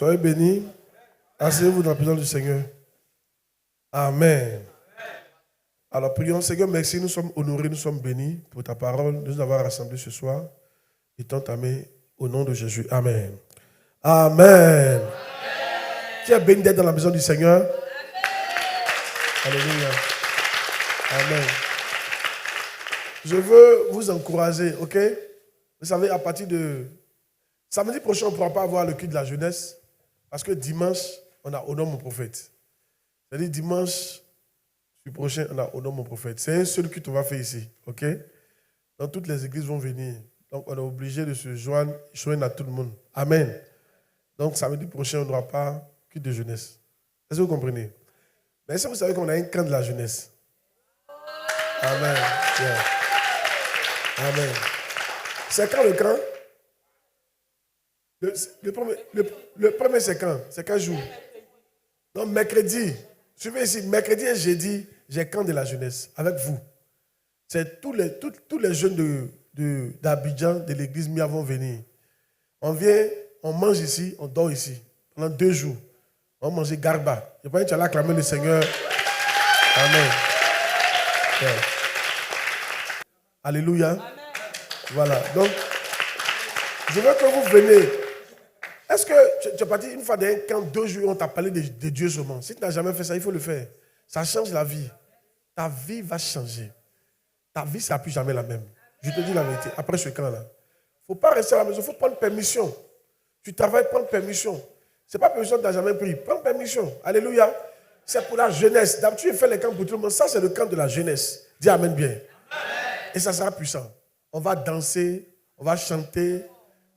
Soyez bénis. Asseyez-vous dans la présence du Seigneur. Amen. Alors prions, Seigneur, merci, nous sommes honorés, nous sommes bénis pour ta parole, de nous avoir rassemblés ce soir et t'entamer au nom de Jésus. Amen. Amen. Qui est béni d'être dans la maison du Seigneur? Alléluia. Amen. Je veux vous encourager, ok? Vous savez, à partir de samedi prochain, on ne pourra pas avoir le culte de la jeunesse parce que dimanche, on a Honore mon prophète. C'est-à-dire dimanche prochain, on a Honore mon prophète. C'est un seul culte qu'on va faire ici, ok? Donc toutes les églises vont venir. Donc on est obligé de se joindre à tout le monde. Amen. Donc samedi prochain, on n'aura pas culte de jeunesse. Est-ce que vous comprenez? Mais est-ce que vous savez qu'on a un camp de la jeunesse? Amen. Yeah. Amen. C'est quand le camp? Le premier c'est quand? C'est quel jour? Donc mercredi, suivez ici, mercredi et jeudi, j'ai camp de la jeunesse avec vous. C'est tous les jeunes d'Abidjan, de l'église Mia vont venir. On vient, on mange ici, on dort ici. Pendant 2 jours. On va manger garba. Je pense que tu as acclamé le Seigneur. Amen. Yeah. Alléluia. Amen. Voilà. Donc, je veux que vous venez. Est-ce que tu es parti une fois d'un camp, 2 jours, on t'a parlé de Dieu seulement? Si tu n'as jamais fait ça, il faut le faire. Ça change la vie. Ta vie va changer. Ta vie ne sera plus jamais la même. Je te dis la vérité. Après ce camp-là, il ne faut pas rester à la maison, il faut prendre permission. Tu travailles, prendre permission. Ce n'est pas permission que tu n'as jamais pris. Prends permission. Alléluia. C'est pour la jeunesse. D'habitude, tu fais les camps pour tout le monde. Ça, c'est le camp de la jeunesse. Dis amen bien. Amen. Et ça sera puissant. On va danser, on va chanter.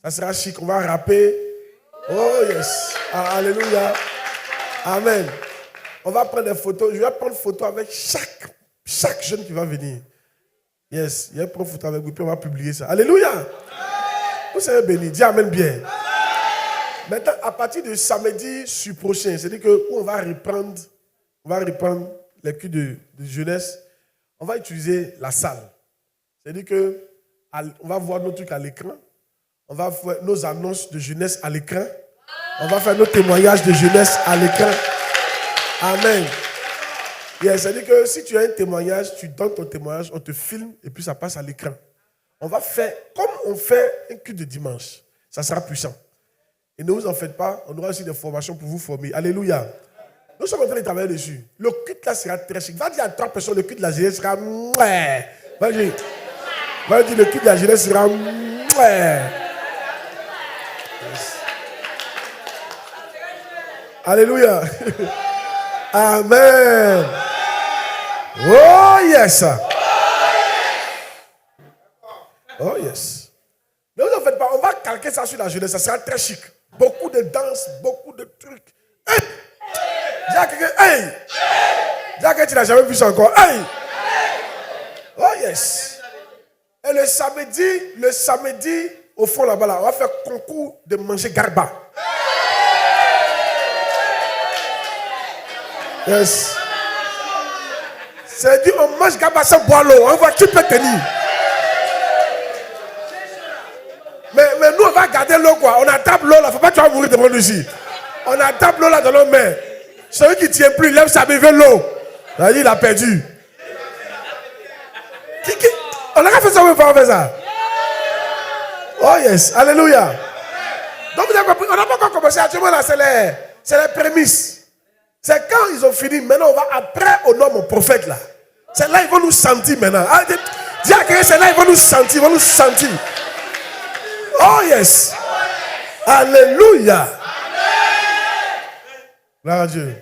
Ça sera chic, on va rapper. Oh yes. Alléluia. Amen. On va prendre des photos. Je vais prendre photo avec chaque jeune qui va venir. Yes. Il y a une photo avec vous, puis on va publier ça. Alléluia. Amen. Vous serez bénis. Dis amen bien. Amen. Maintenant, à partir de samedi prochain, c'est-à-dire qu'on va reprendre les cultes de jeunesse, on va utiliser la salle. C'est-à-dire qu'on va voir nos trucs à l'écran, on va faire nos annonces de jeunesse à l'écran, on va faire nos témoignages de jeunesse à l'écran. Amen. Yeah, c'est-à-dire que si tu as un témoignage, tu donnes ton témoignage, on te filme et puis ça passe à l'écran. On va faire comme on fait un culte de dimanche. Ça sera puissant. Et ne vous en faites pas, on aura aussi des formations pour vous former. Alléluia. Nous sommes en train de travailler dessus. Le culte là sera très chic. Va dire à 3 personnes, le culte de la jeunesse sera... Va-y, le culte de la jeunesse sera... Alléluia. Amen. Oh yes. Oh yes. Ne vous en faites pas, on va calquer ça sur la jeunesse, ça sera très chic. Beaucoup de danse, beaucoup de trucs. Hey! Dis à quelqu'un, hey! Dis à quelqu'un, tu n'as jamais vu ça encore. Hey! Oh yes. Et le samedi, au fond là-bas, là, on va faire concours de manger garba. Yes. C'est-à-dire, on mange garba sans boire l'eau. On voit qui peut tenir. Mais nous, on va garder l'eau, quoi. On attrape l'eau, là. Il ne faut pas que tu vas mourir devant nous ici. On attrape l'eau, là, dans nos mains. Celui qui ne tient plus, il lève sa main vers l'eau. Il a perdu. On a fait ça, on va faire ça. Oh, yes. Alléluia. Donc, vous avez compris. On n'a pas encore commencé. Actuellement, là, c'est les prémices. C'est quand ils ont fini. Maintenant, on va après honorer mon prophète, là. C'est là, ils vont nous sentir maintenant. Dis à quelqu'un, c'est là, ils vont nous sentir. Ils vont nous sentir. Oh yes. Alléluia. Gloire à Dieu.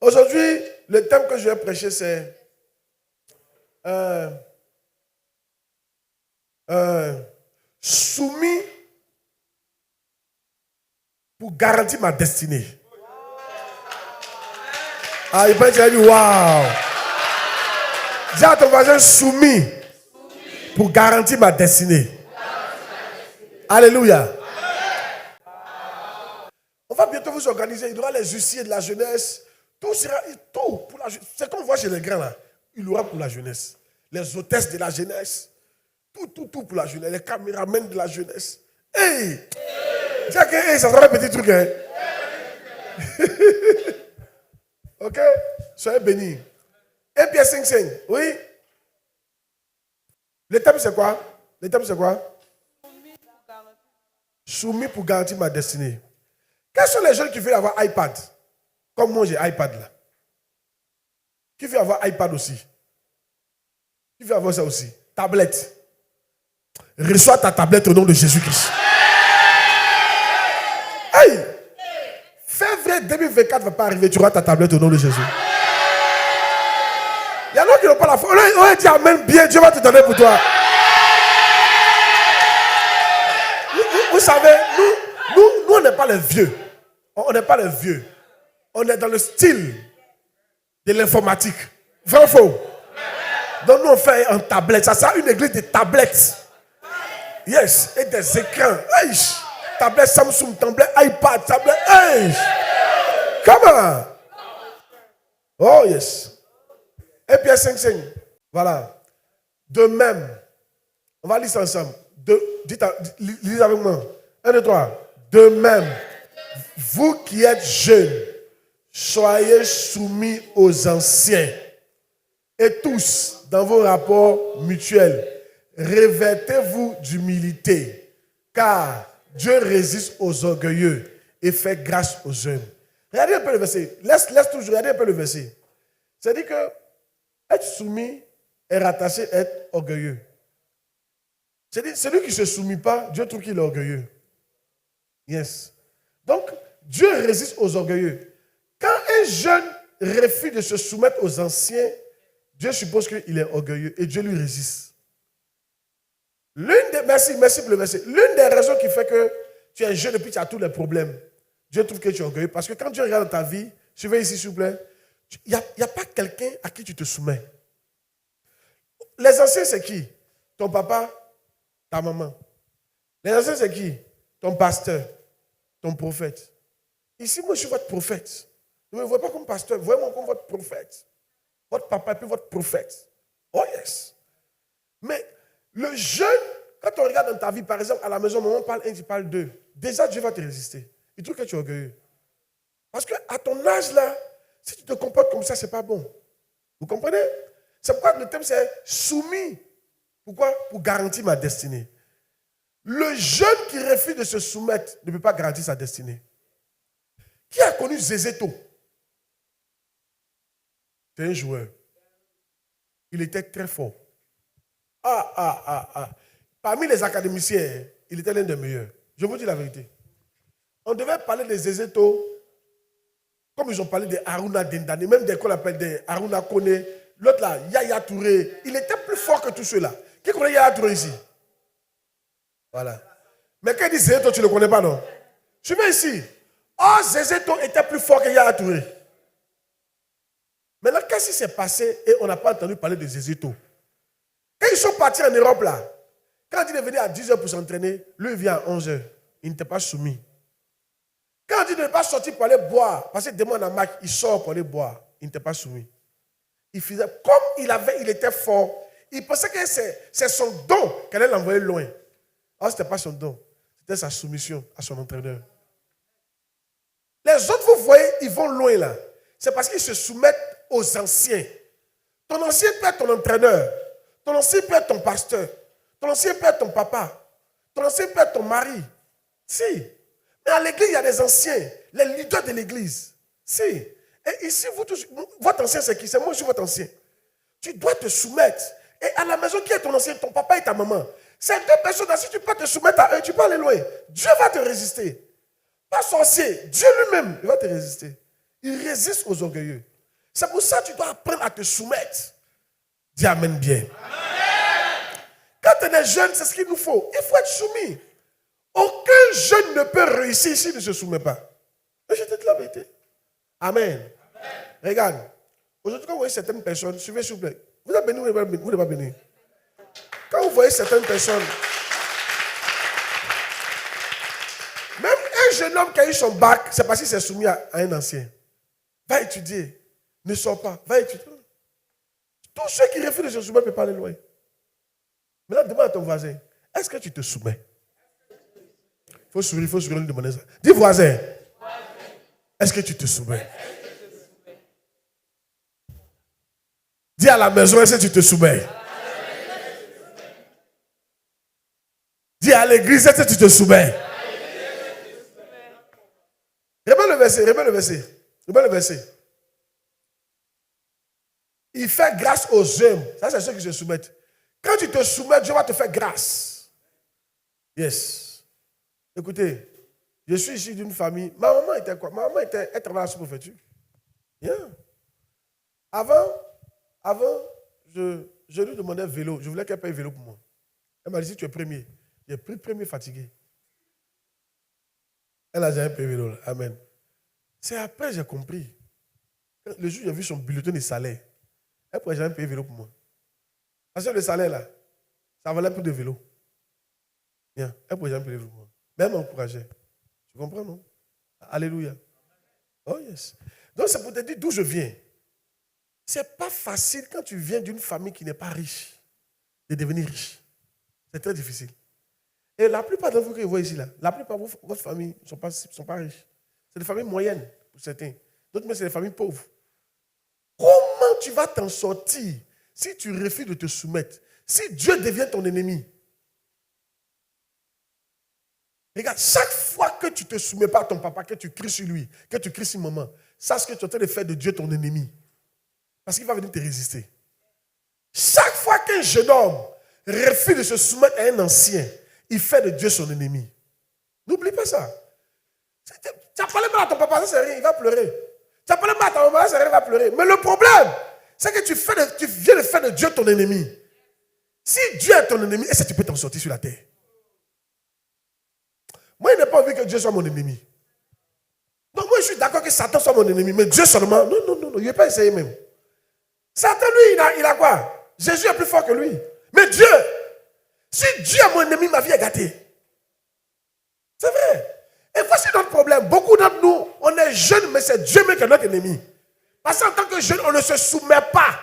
Aujourd'hui, le thème que je vais prêcher, c'est soumis pour garantir ma destinée. Ah, il peut dire waouh. Dis à ton voisin soumis pour garantir ma destinée. Alléluia. On va bientôt vous organiser. Il y aura les huissiers de la jeunesse. Tout sera tout pour la jeunesse. C'est qu'on voit chez les grands là. Il y aura pour la jeunesse. Les hôtesses de la jeunesse. Tout pour la jeunesse. Les caméramens de la jeunesse. Hey! Tiens, que ça sera un petit truc. Hein? Ok? Soyez bénis. 1 Pierre 5. Oui? Le thème c'est quoi? Le thème c'est quoi? Soumis pour garantir ma destinée. Quels sont les jeunes qui veulent avoir iPad? Comme moi j'ai iPad là. Qui veut avoir iPad aussi? Qui veut avoir ça aussi? Tablette. Reçois ta tablette au nom de Jésus-Christ. Hey! Février 2024 ne va pas arriver, tu auras ta tablette au nom de Jésus. Il y en a qui n'ont pas la foi. On a dit amen bien, Dieu va te donner pour toi. Vous savez, nous on n'est pas les vieux. On n'est pas les vieux. On est dans le style de l'informatique. Vrai ou faux? Donc nous on fait en tablette. Ça sert une église de tablettes. Yes. Et des écrans. Hey. Tablette Samsung, tablette iPad, tablette. Hey. Comment? Oh yes. Et Pierre 5. Voilà. De même. On va lire ça ensemble. Lisez avec moi. 1, 2, 3. De même. Vous qui êtes jeunes, soyez soumis aux anciens. Et tous, dans vos rapports mutuels, revêtez-vous d'humilité, car Dieu résiste aux orgueilleux et fait grâce aux jeunes. Regardez un peu le verset. Laisse toujours, regardez un peu le verset. C'est-à-dire que être soumis est rattaché à être orgueilleux. C'est-à-dire, celui qui ne se soumet pas, Dieu trouve qu'il est orgueilleux. Yes. Donc, Dieu résiste aux orgueilleux. Quand un jeune refuse de se soumettre aux anciens, Dieu suppose qu'il est orgueilleux et Dieu lui résiste. Merci pour le verset. L'une des raisons qui fait que tu es jeune et puis tu as tous les problèmes, Dieu trouve que tu es orgueilleux. Parce que quand Dieu regarde dans ta vie, suivez ici s'il vous plaît, il n'y a pas quelqu'un à qui tu te soumets. Les anciens, c'est qui? Ton papa, ta maman. Les anciens, c'est qui? Ton pasteur, ton prophète. Ici, moi, je suis votre prophète. Ne me voyez pas comme pasteur, voyez-moi comme votre prophète. Votre papa et puis votre prophète. Oh yes. Mais le jeune, quand on regarde dans ta vie, par exemple, à la maison, maman parle 1, tu parles 2. Déjà, Dieu va te résister. Il trouve que tu es orgueilleux. Parce qu'à ton âge là, si tu te comportes comme ça, ce n'est pas bon. Vous comprenez? C'est pourquoi le thème c'est soumis. Pourquoi? Pour garantir ma destinée. Le jeune qui refuse de se soumettre ne peut pas garantir sa destinée. Qui a connu Zézéto? C'est un joueur. Il était très fort. Parmi les académiciens, il était l'un des meilleurs. Je vous dis la vérité. On devait parler de Zézéto, comme ils ont parlé de Haruna Dendane, même des qu'on appelle des Haruna Kone, l'autre là, Yaya Touré. Il était plus fort que tous ceux-là. Qui connaît Yaya Touré ici? Voilà. Mais quand il dit Zézéto, tu ne le connais pas, non? Suivez ici. Oh, Zézéto était plus fort que Yaya Touré. Maintenant, qu'est-ce qui s'est passé et on n'a pas entendu parler de Zézéto? Quand ils sont partis en Europe, là, quand il est venu à 10h pour s'entraîner, lui, il vient à 11h. Il n'était pas soumis. Quand il n'est pas sorti pour aller boire, parce que demande à Mac, il sort pour aller boire. Il n'était pas soumis. Il faisait, comme il était fort, il pensait que c'est son don qu'elle allait l'envoyer loin. Alors, ce n'était pas son don. C'était sa soumission à son entraîneur. Les autres, vous voyez, ils vont loin là. C'est parce qu'ils se soumettent aux anciens. Ton ancien peut être ton entraîneur. Ton ancien peut être ton pasteur. Ton ancien peut être ton papa. Ton ancien peut être ton mari. Si. Mais à l'église, il y a des anciens. Les leaders de l'église. Si. Et ici, vous tous, votre ancien, c'est qui? C'est moi, je suis votre ancien. Tu dois te soumettre. Et à la maison, qui est ton ancien? Ton papa et ta maman. Ces deux personnes-là, si tu peux te soumettre à eux, tu peux aller loin. Dieu va te résister. Pas sorcier. Dieu lui-même, il va te résister. Il résiste aux orgueilleux. C'est pour ça que tu dois apprendre à te soumettre. Dis amen bien. Amen. Quand tu es jeune, c'est ce qu'il nous faut. Il faut être soumis. Aucun jeune ne peut réussir s'il ne se soumet pas. Mais je te dis la vérité. Amen. Amen. Regarde. Aujourd'hui, quand vous voyez certaines personnes, suivez s'il vous plaît. Vous êtes béni ou vous n'êtes pas béni? Quand vous voyez certaines personnes, même un jeune homme qui a eu son bac, c'est parce qu'il s'est soumis à un ancien. Va étudier. Ne sors pas. Va étudier. Tous ceux qui refusent de se soumettre ne peuvent pas aller loin. Maintenant, demande à ton voisin, est-ce que tu te soumets? faut sourire, lui demander ça. Dis voisin, est-ce que tu te soumets? Dis à la maison, est-ce que tu te soumets? Dis à l'église, est-ce que tu te soumets? Remets le verset. Il fait grâce aux hommes. Ça, c'est ceux qui se soumettent. Quand tu te soumets, Dieu va te faire grâce. Yes. Écoutez, je suis ici d'une famille. Ma maman était quoi? Ma maman elle travaillait à la sous-préfecture. Yeah. Avant, je lui demandais vélo. Je voulais qu'elle paye vélo pour moi. Elle m'a dit, si tu es premier. J'ai pris premier fatigué. Elle a jamais payé vélo. Amen. C'est après que j'ai compris. Le jour où j'ai vu son bulletin de salaire, elle ne pourrait jamais payer vélo pour moi. Parce que le salaire là, ça valait plus de vélo. Bien. Elle ne pourrait jamais payer vélo pour moi. Mais elle m'encourageait. Tu comprends, non? Alléluia. Oh yes. Donc c'est pour te dire d'où je viens. C'est pas facile quand tu viens d'une famille qui n'est pas riche de devenir riche. C'est très difficile. Et la plupart d'entre vous que vous voyez ici, là, la plupart de votre famille ne sont pas riches. C'est des familles moyennes pour certains. D'autres, mais c'est des familles pauvres. Comment tu vas t'en sortir si tu refuses de te soumettre? Si Dieu devient ton ennemi? Regarde, chaque fois que tu ne te soumets pas à ton papa, que tu cries sur lui, que tu cries sur maman, sache que tu es en train de faire de Dieu ton ennemi. Parce qu'il va venir te résister. Chaque fois qu'un jeune homme refuse de se soumettre à un ancien, il fait de Dieu son ennemi. N'oublie pas ça. Tu as parlé mal à ton papa, ça c'est rien, il va pleurer. Tu as parlé mal à ta maman, ça c'est rien, il va pleurer. Mais le problème, c'est que tu viens de faire de Dieu ton ennemi. Si Dieu est ton ennemi, est-ce que tu peux t'en sortir sur la terre? Moi, je n'ai pas envie que Dieu soit mon ennemi. Donc moi, je suis d'accord que Satan soit mon ennemi, mais Dieu seulement, non, il ne veut pas essayer même. Satan, lui, il a quoi? Jésus est plus fort que lui. Mais Dieu, si Dieu est mon ennemi, ma vie est gâtée. C'est vrai. Et voici notre problème. Beaucoup d'entre nous, on est jeunes, mais c'est Dieu même qui est notre ennemi. Parce qu'en tant que jeune, on ne se soumet pas.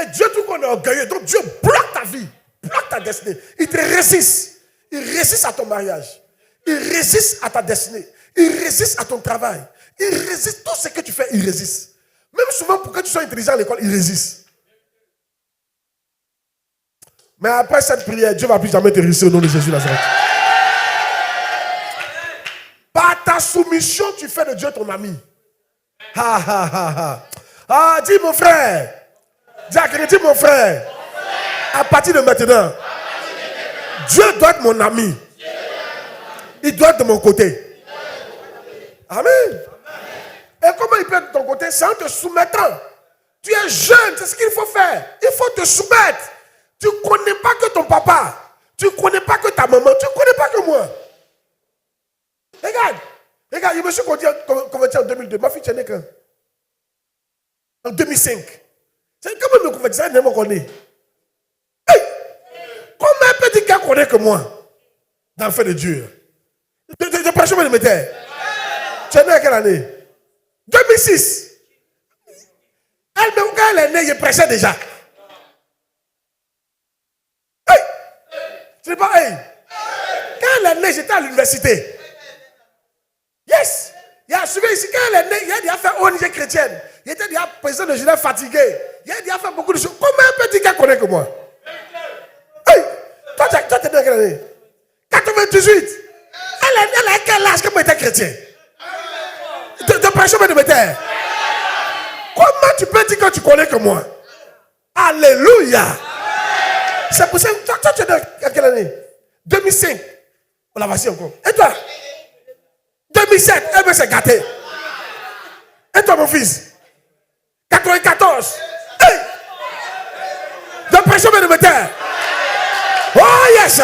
Et Dieu trouve qu'on est orgueilleux. Donc Dieu bloque ta vie, bloque ta destinée. Il te résiste. Il résiste à ton mariage. Il résiste à ta destinée. Il résiste à ton travail. Il résiste tout ce que tu fais, il résiste. Même souvent, pour que tu sois intelligent à l'école, il résiste. Mais après cette prière, Dieu ne va plus jamais te réussir au nom de Jésus Nazareth. Par ta soumission, tu fais de Dieu ton ami. Ah, dis mon frère. Dis mon frère. À partir de maintenant, Dieu doit être mon ami. Il doit être de mon côté. Amen. Et comment il peut être de ton côté? C'est en te soumettant. Tu es jeune, c'est ce qu'il faut faire. Il faut te soumettre. Tu ne connais pas que ton papa. Tu ne connais pas que ta maman. Tu ne connais pas que moi. Regarde, je me suis converti en 2002. Ma fille, tu n'es qu'un. En 2005. C'est comment me convertir? Elle ne me connaît. Hey! Comment elle peut dire qu'elle connaît que moi? Dans le fait de Dieu. De prêcher me mettait. Tu es né à quelle année? 2006. Elle-même, quand elle est née, je prêchais déjà. Hey! Tu sais pas, hey! Quand elle est née, j'étais à l'université. Yes! Il a suivi ici, quand elle est née, il a déjà fait ONG chrétienne. Il était déjà président de Genève fatigué. Il a déjà fait beaucoup de choses. Comment elle peut dire qu'elle connaît que moi? Hey! Toi, tu es né à quelle année? 98. Elle a quel âge que moi j'étais chrétien? De prêcher de métier. Comment tu peux dire que tu connais que moi? Alléluia. C'est pour ça que toi tu es à quelle année? 2005. On la voici encore. Et toi? 2007. Elle veut se gâter. Et toi mon fils? 94. Hey! De prêcher de métier. Oh yes.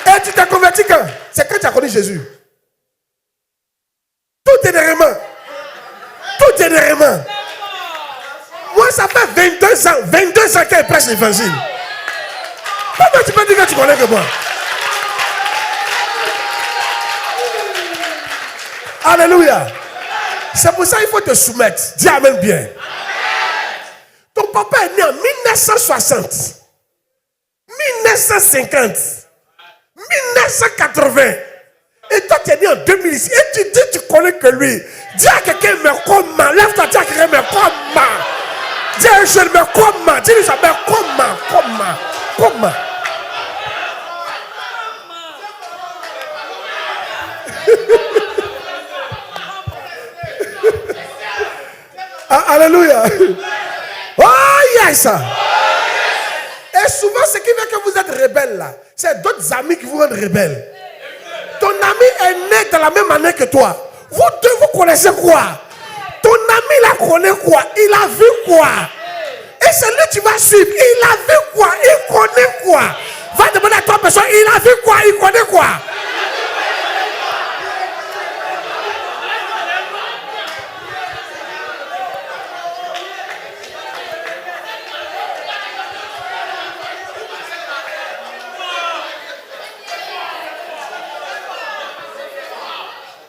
Et tu t'es converti quand? C'est quand tu as connu Jésus. Tout dernièrement. Tout dernièrement. Moi, ça fait 22 ans qu'elle prêche l'évangile. Comment tu peux dire que tu connais que moi? Alléluia. C'est pour ça qu'il faut te soumettre. Dis amen bien. Ton papa est né en 1960. 1950. 1980. Et toi, tu es né en 2006. Et tu dis, tu connais que lui. Dis à quelqu'un, mais comment? Lève-toi, dis à quelqu'un, mais comment? Dis à un jeune, mais comment? Dis-lui ça, mais comment? Alléluia. Oh yes. Et souvent, ce qui fait que vous êtes rebelle là, c'est d'autres amis qui vous rendent rebelle. Ton ami est né dans la même année que toi. Vous deux, vous connaissez quoi? Ton ami là connaît quoi? Il a vu quoi? Et c'est lui que tu vas suivre. Il a vu quoi? Il connaît quoi? Va demander à toi personne, il a vu quoi? Il connaît quoi?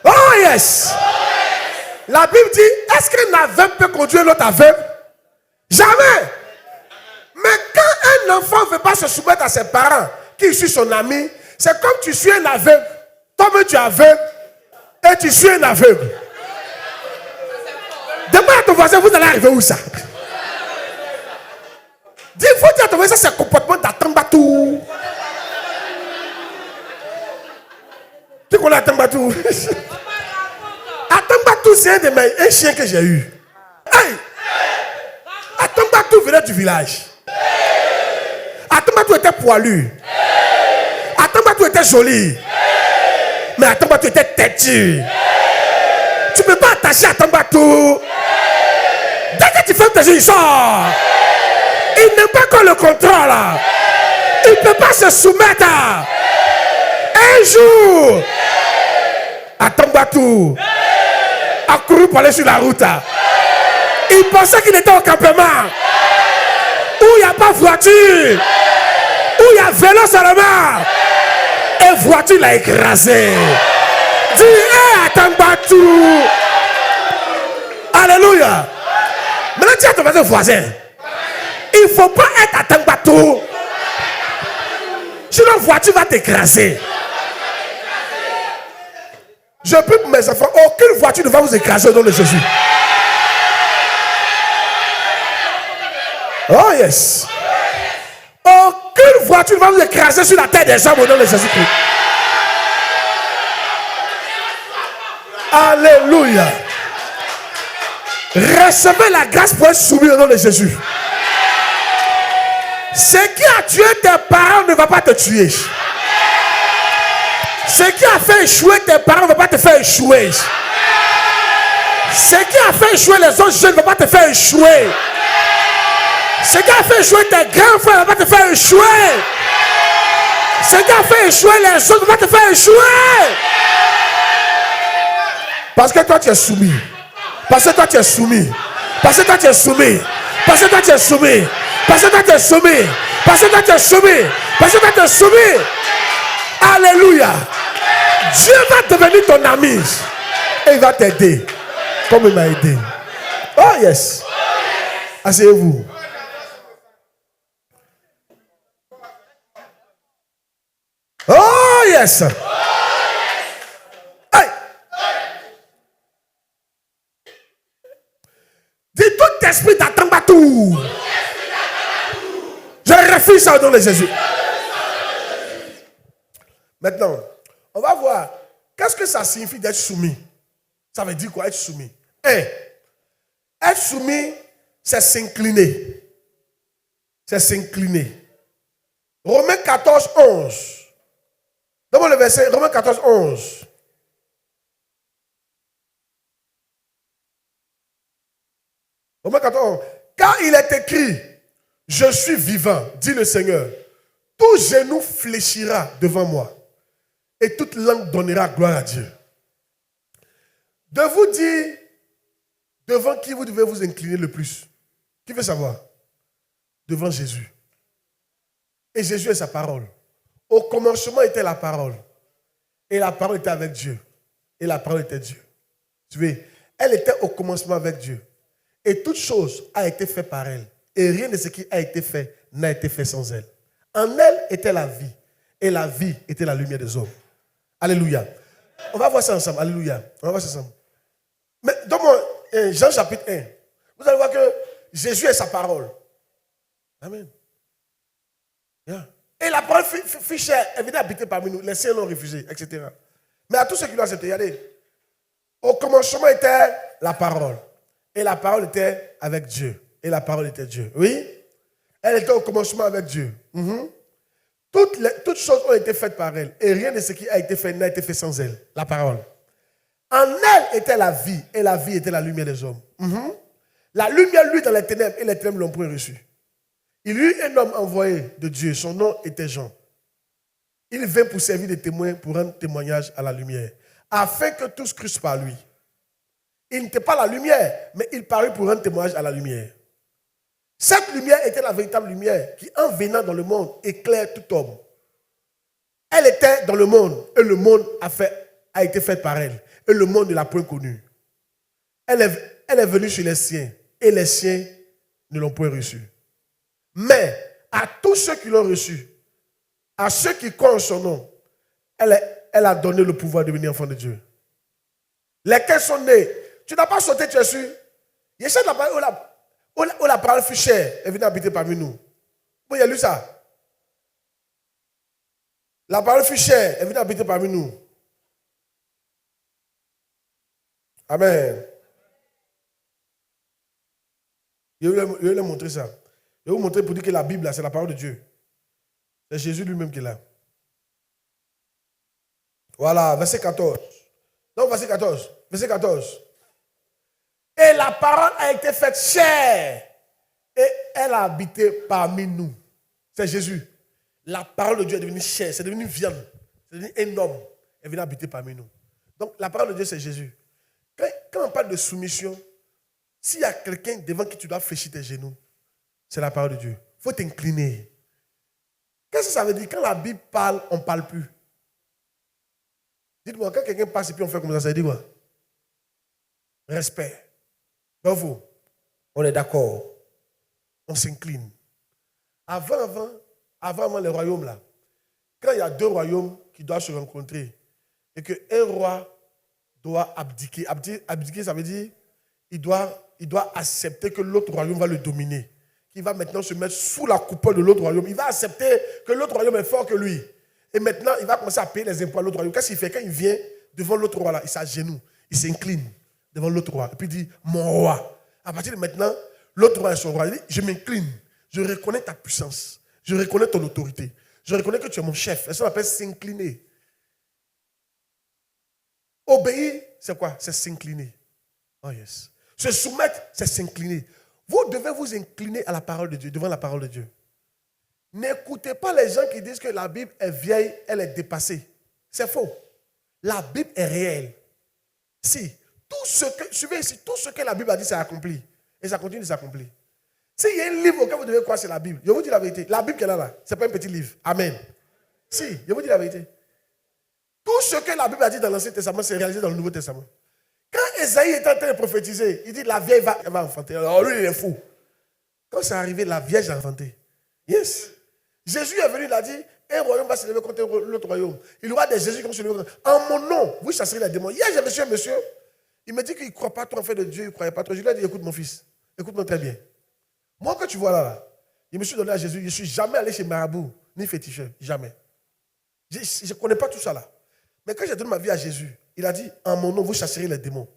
Oh yes. La Bible dit, est-ce qu'un aveugle peut conduire l'autre aveugle? Jamais. Mais quand un enfant ne veut pas se soumettre à ses parents, qui suit son ami, c'est comme tu suis un aveugle. Toi-même tu es aveugle et tu suis un aveugle. Demande à ton voisin, vous allez arriver où ça? Dis, il faut dire à ton voisin, c'est un comportement d'Atambatou. Tu connais Atambatou? Atambatou, c'est un chien que j'ai eu. Hey! Atambatou venait du village. Atambatou était poilu. Atambatou était joli. Mais Atambatou était têtu. Tu ne peux pas attacher Atambatou. Dès que tu fermes tes yeux, il sort. Il n'aime pas qu'on le contrôle. Il ne peut pas se soumettre. Un jour, Atambatou a couru pour aller sur la route. Il pensait qu'il était au campement où il n'y a pas de voiture, où il y a vélo seulement. Et voiture l'a écrasé. Dis, hé, Atambatou. Alléluia. Maintenant, dis à ton voisin, il ne faut pas être Atambatou. Sinon, la voiture va t'écraser. Je prie pour mes enfants, aucune voiture ne va vous écraser au nom de Jésus. Oh yes. Aucune voiture ne va vous écraser sur la tête des hommes au nom de Jésus-Christ. Alléluia. Recevez la grâce pour être soumis au nom de Jésus. Ce qui a tué tes parents ne va pas te tuer. Ce qui a fait échouer tes parents ne va pas te faire échouer. Ce qui a fait échouer les autres jeunes ne va pas te faire échouer. Ce qui a fait échouer tes grands frères ne va pas te faire échouer. Ce qui a fait échouer les autres ne va pas te faire échouer. Parce que toi tu es soumis. Parce que toi tu es soumis. Parce que toi tu es soumis. Parce que toi tu es soumis. Parce que toi tu es soumis. Parce que toi tu es soumis. Parce que toi tu es soumis. Alléluia. Dieu va devenir ton ami. Et il va t'aider. Comme il m'a aidé. Oh yes. Asseyez-vous. Oh yes. Hey. Dis tout esprit d'Atambatou. Je refuse ça au nom de Jésus. Maintenant, on va voir qu'est-ce que ça signifie d'être soumis. Ça veut dire quoi être soumis? Être soumis, c'est s'incliner. C'est s'incliner. Romains 14, 11. Donne-moi le verset, Romains 14, 11. Romains 14, 11. Car il est écrit, je suis vivant, dit le Seigneur. Tout genou fléchira devant moi. Et toute langue donnera gloire à Dieu. De vous dire, devant qui vous devez vous incliner le plus? Qui veut savoir? Devant Jésus. Et Jésus est sa parole. Au commencement était la parole. Et la parole était avec Dieu. Et la parole était Dieu. Tu vois, elle était au commencement avec Dieu. Et toute chose a été faite par elle. Et rien de ce qui a été fait n'a été fait sans elle. En elle était la vie. et la vie était la lumière des hommes. Alléluia. On va voir ça ensemble. Alléluia. On va voir ça ensemble. Mais donne-moi Jean chapitre 1. Vous allez voir que Jésus est sa parole. Amen. Yeah. Et la parole fut chère, elle venait habiter parmi nous. Les siens l'ont refusé, etc. Mais à tous ceux qui l'ont accepté, regardez. Au commencement était la parole. Et la parole était avec Dieu. Et la parole était Dieu. Oui? Elle était au commencement avec Dieu. Toutes choses ont été faites par elle. Et rien de ce qui a été fait n'a été fait sans elle. La parole. En elle était la vie. Et la vie était la lumière des hommes. La lumière, lui, dans les ténèbres. Et les ténèbres l'ont point reçu. Il y eut un homme envoyé de Dieu. Son nom était Jean. Il vint pour servir de témoin, pour rendre témoignage à la lumière. Afin que tous crussent par lui. Il n'était pas la lumière, mais il parut pour rendre témoignage à la lumière. Cette lumière était la véritable lumière qui, en venant dans le monde, éclaire tout homme. Elle était dans le monde et le monde a été fait par elle. Et le monde ne l'a point connue. Elle est venue chez les siens et les siens ne l'ont point reçue. Mais à tous ceux qui l'ont reçue, à ceux qui croient en son nom, elle a donné le pouvoir de devenir enfant de Dieu. Lesquels sont nés. Tu n'as pas sauté, tu es sûr. Il y a la parole où la parole fut chère. Elle venait habiter parmi nous. Vous avez lu ça? La parole fut chère. Elle venait habiter parmi nous. Amen. Je vais vous montrer ça. Je vais vous montrer pour dire que la Bible, c'est la parole de Dieu. C'est Jésus lui-même qui est là. Voilà, verset 14. Donc, verset 14. Verset 14. Et la parole a été faite chair. Et elle a habité parmi nous. C'est Jésus. La parole de Dieu est devenue chair. C'est devenu viande. C'est devenu un homme. Elle est venue habiter parmi nous. Donc, la parole de Dieu, c'est Jésus. Quand on parle de soumission, s'il y a quelqu'un devant qui tu dois fléchir tes genoux, c'est la parole de Dieu. Il faut t'incliner. Qu'est-ce que ça veut dire? Quand la Bible parle, on ne parle plus. Dites-moi, quand quelqu'un passe et puis on fait comme ça veut dire quoi? Respect. Bravo. On est d'accord. On s'incline. Avant les royaumes, là, quand il y a deux royaumes qui doivent se rencontrer et qu'un roi doit abdiquer. Abdiquer, ça veut dire il doit accepter que l'autre royaume va le dominer. Qu'il va maintenant se mettre sous la coupole de l'autre royaume. Il va accepter que l'autre royaume est fort que lui. Et maintenant, il va commencer à payer les impôts à l'autre royaume. Qu'est-ce qu'il fait? Quand il vient devant l'autre roi, là, il s'agenouille, il s'incline devant l'autre roi. Et puis il dit, mon roi. À partir de maintenant, l'autre roi est son roi. Il dit, je m'incline. Je reconnais ta puissance. Je reconnais ton autorité. Je reconnais que tu es mon chef. Et ça s'appelle s'incliner. Obéir, c'est quoi? C'est s'incliner. Oh yes. Se soumettre, c'est s'incliner. Vous devez vous incliner à la parole de Dieu, devant la parole de Dieu. N'écoutez pas les gens qui disent que la Bible est vieille, elle est dépassée. C'est faux. La Bible est réelle. Si, suivez ici, tout ce que la Bible a dit, c'est accompli. Et ça continue de s'accomplir. S'il y a un livre auquel vous devez croire, c'est la Bible. Je vous dis la vérité. La Bible qu'elle a là, ce n'est pas un petit livre. Amen. Si, je vous dis la vérité. Tout ce que la Bible a dit dans l'Ancien Testament, c'est réalisé dans le Nouveau Testament. Quand Esaïe est en train de prophétiser, il dit la vieille va enfanter. Alors lui, il est fou. Quand c'est arrivé, la vierge a enfanté. Yes. Jésus est venu, il a dit, un royaume va se lever contre l'autre royaume. Il y aura des Jésus qui vont se lever contre. En mon nom, vous chasserez les démons. Hier, j'ai reçu un monsieur, il me dit qu'il ne croit pas trop en fait de Dieu, il ne croyait pas trop. Je lui ai dit, écoute mon fils, écoute-moi très bien. Moi, que tu vois là, je me suis donné à Jésus, je ne suis jamais allé chez Marabout, ni féticheur, jamais. Je ne connais pas tout ça là. Mais quand j'ai donné ma vie à Jésus, il a dit, en mon nom, vous chasserez les démons.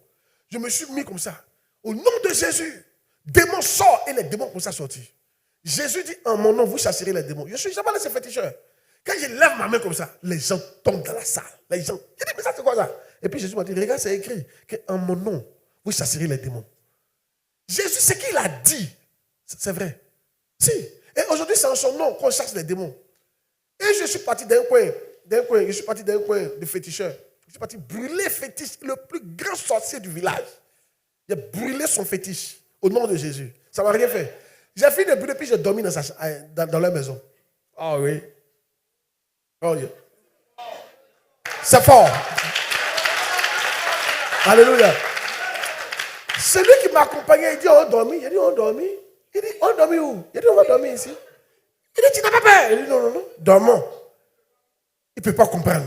Je me suis mis comme ça. Au nom de Jésus, démons sortent et les démons commencent à sortir. Jésus dit, en mon nom, vous chasserez les démons. Je ne suis jamais allé chez féticheur. Quand je lève ma main comme ça, les gens tombent dans la salle. Les gens, je dis, mais ça c'est quoi ça? Et puis Jésus m'a dit, regarde, c'est écrit qu'en mon nom, vous chasserez les démons. Jésus, ce qu'il a dit, c'est vrai. Si. Et aujourd'hui, c'est en son nom qu'on chasse les démons. Et je suis parti d'un coin de féticheur. Je suis parti brûler fétiche, le plus grand sorcier du village. J'ai brûlé son fétiche au nom de Jésus. Ça ne m'a rien fait. J'ai fini de brûler, puis j'ai dormi dans leur maison. Ah oui. Oh yeah. C'est fort. Alléluia. Celui qui m'accompagnait, il dit, on dormit. Il dit, on dormit. Il dit, on dormit où? Il dit, on va dormir ici. Il dit, tu n'as pas peur? Il dit, non, dormons. Il ne peut pas comprendre.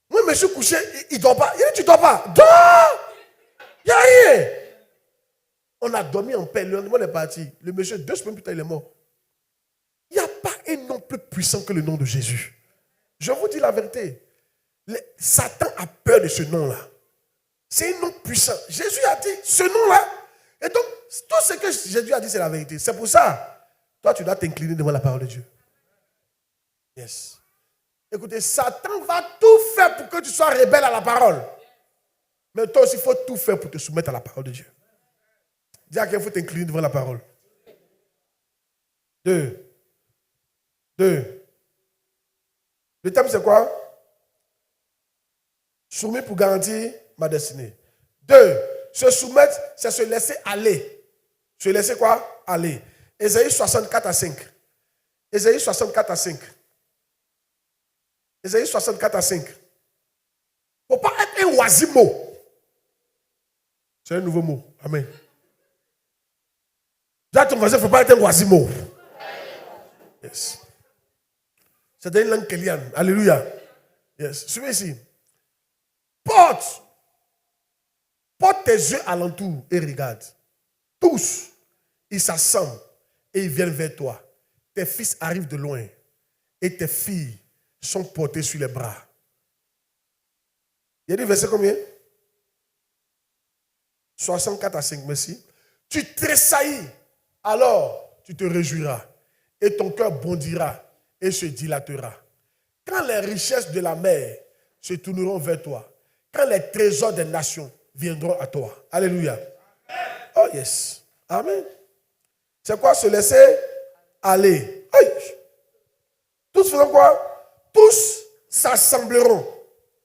Moi, je me suis couché, il ne dort pas. Il dit, tu ne dors pas. Dors! Il n'y a rien. On a dormi en paix. Le lendemain, on est parti. Le monsieur, 2 semaines plus tard, il est mort. Il n'y a pas un nom plus puissant que le nom de Jésus. Je vous dis la vérité. Satan a peur de ce nom-là. C'est un nom puissant. Jésus a dit ce nom-là. Et donc, tout ce que Jésus a dit, c'est la vérité. C'est pour ça, toi, tu dois t'incliner devant la parole de Dieu. Yes. Écoutez, Satan va tout faire pour que tu sois rebelle à la parole. Mais toi aussi, il faut tout faire pour te soumettre à la parole de Dieu. Dis à quelqu'un, il faut t'incliner devant la parole. 2. Le thème, c'est quoi? Soumis pour garantir ma destinée. 2. Se soumettre, c'est se laisser aller. Se laisser quoi? Aller. Ésaïe 64 à 5. Ésaïe 64 à 5. Ésaïe 64 à 5. Il ne faut pas être un oisimo. C'est un nouveau mot. Amen. Dis à ton voisin, il ne faut pas être un oisimo. Yes. C'est une langue kélienne. Alléluia. Yes. Suivez ici. Porte tes yeux alentour et regarde. Tous, ils s'assemblent et ils viennent vers toi. Tes fils arrivent de loin et tes filles sont portées sur les bras. Il y a dit verset combien? 64 à 5, merci. Tu tressaillis, alors tu te réjouiras et ton cœur bondira et se dilatera. Quand les richesses de la mer se tourneront vers toi, quand les trésors des nations viendront à toi. Alléluia. Oh yes. Amen. C'est quoi se laisser aller? Aïe. Tous faisons quoi? Tous s'assembleront.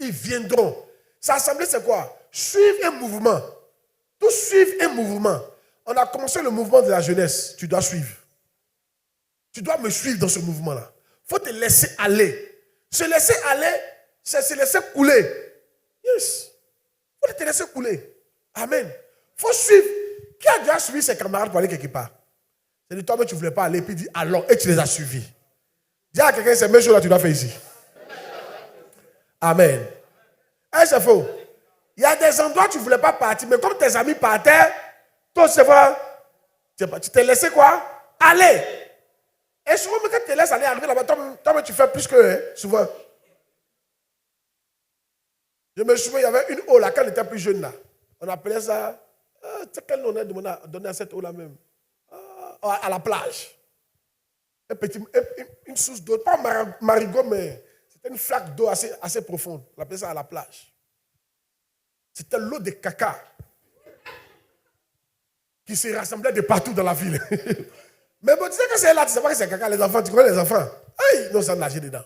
Ils viendront. S'assembler, c'est quoi? Suivre un mouvement. Tous suivent un mouvement. On a commencé le mouvement de la jeunesse. Tu dois suivre. Tu dois me suivre dans ce mouvement-là. Il faut te laisser aller. Se laisser aller, c'est se laisser couler. Yes. Il faut te laisser couler. Amen. Il faut suivre. Qui a déjà suivi ses camarades pour aller quelque part? C'est de toi, mais tu ne voulais pas aller, puis dis allons, et tu les as suivis. Dis à quelqu'un, c'est mes choses là tu dois faire ici. Amen. Eh, c'est faux. Il y a des endroits où tu ne voulais pas partir, mais comme tes amis partaient, toi, c'est vrai, tu t'es laissé quoi? Aller. Et souvent, quand tu te laisses aller arriver là-bas, toi, tu fais plus que souvent. Je me souviens, il y avait une eau là, quand on était plus jeune là. On appelait ça, quel nom on a donné à cette eau là même? À la plage. Une source d'eau, pas marigot, mais c'était une flaque d'eau assez profonde. On appelait ça à la plage. C'était l'eau de caca qui se rassemblait de partout dans la ville. Mais bon, tu sais que c'est là, tu sais pas que c'est caca, les enfants, tu connais les enfants? Aïe, non, ça nager dedans.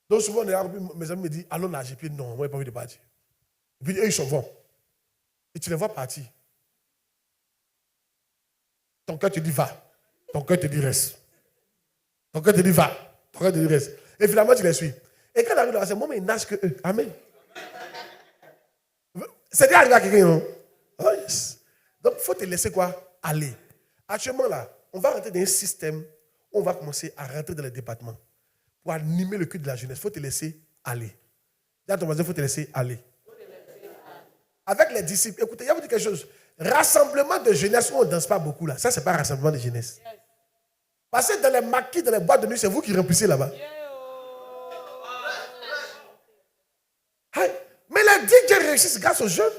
Donc souvent, mes amis me disent, allons nager. Puis non, moi, je n'ai pas envie de partir. Et puis eux, ils s'en vont. Et tu les vois partir. Ton cœur te dit, va. Ton cœur te dit, reste. Ton cœur te dit, va. Ton cœur te dit, reste. Et finalement, tu les suis. Et quand ils arrivent là, c'est moi, mais ils nagent que eux. Amen. C'est déjà arrivé à quelqu'un, non? Oh, yes. Donc, il faut te laisser quoi? Aller. Actuellement, là, on va rentrer dans un système où on va commencer à rentrer dans les départements pour animer le culte de la jeunesse. Il faut te laisser aller. Dis à ton voisin, il faut te laisser aller. Avec les disciples, écoutez, il y a vous dire quelque chose. Rassemblement de jeunesse où on ne danse pas beaucoup, là. Ça, ce n'est pas un rassemblement de jeunesse. Parce que dans les maquis, dans les boîtes de nuit, c'est vous qui remplissez là-bas. Mais les DJ réussissent grâce aux jeunes.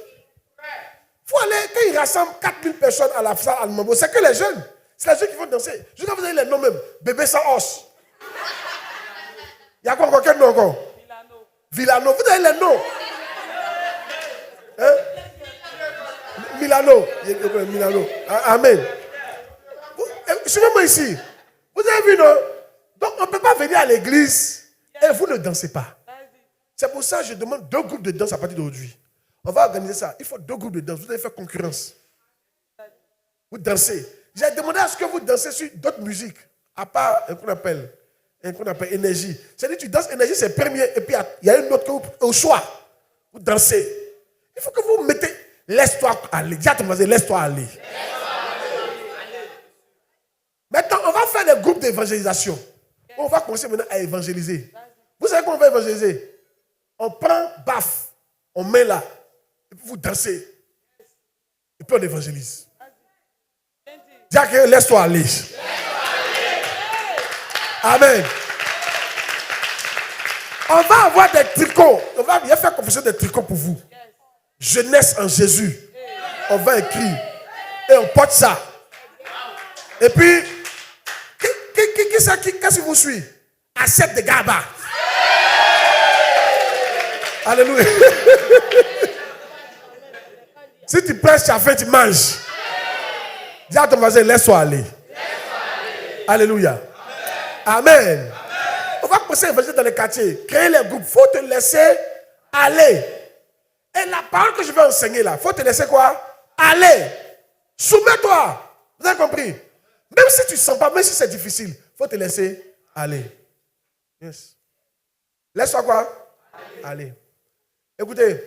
Il faut aller, quand ils rassemblent 4000 personnes à la salle allemande, c'est que les jeunes. C'est les jeunes qui vont danser. Je vais vous donner les noms même. Bébé sans os. Il y a quoi encore? Quel nom encore? Villano. Vous avez les noms. Hein? Milano. Amen. Suivez-moi ici. Vous avez vu, non? Donc, on ne peut pas venir à l'église et vous ne dansez pas. C'est pour ça que je demande 2 groupes de danse à partir d'aujourd'hui. On va organiser ça. Il faut 2 groupes de danse. Vous allez faire concurrence. Vous dansez. J'ai demandé à ce que vous dansez sur d'autres musiques. À part qu'on appelle énergie. C'est-à-dire que tu danses énergie, c'est premier. Et puis il y a une autre au choix. Vous dansez. Il faut que vous mettez. Laisse-toi aller. Dis à ton voisin, laisse-toi aller. Maintenant, on va faire des groupes d'évangélisation. On va commencer maintenant à évangéliser. Vous savez comment on va évangéliser? On prend baf, on met là, et puis vous dansez. Et puis on évangélise. Dis à quelqu'un, laisse-toi aller. Amen. On va avoir des tricots. Il va faire confession des tricots pour vous. Jeunesse en Jésus. On va écrire. Et on porte ça. Et puis, qu'est-ce qui vous suit? Accepte de Gaba. Alléluia. Si tu prêches, tu as fait, tu manges. Dis à ton voisin, laisse-toi aller. Alléluia. Amen. On va commencer à évangéliser dans les quartiers. Créer les groupes. Il faut te laisser aller. Et la parole que je vais enseigner là, il faut te laisser quoi? Aller. Soumets-toi. Vous avez compris? Même si tu ne sens pas, même si c'est difficile, il faut te laisser aller. Yes. Laisse-toi quoi? Aller. Écoutez,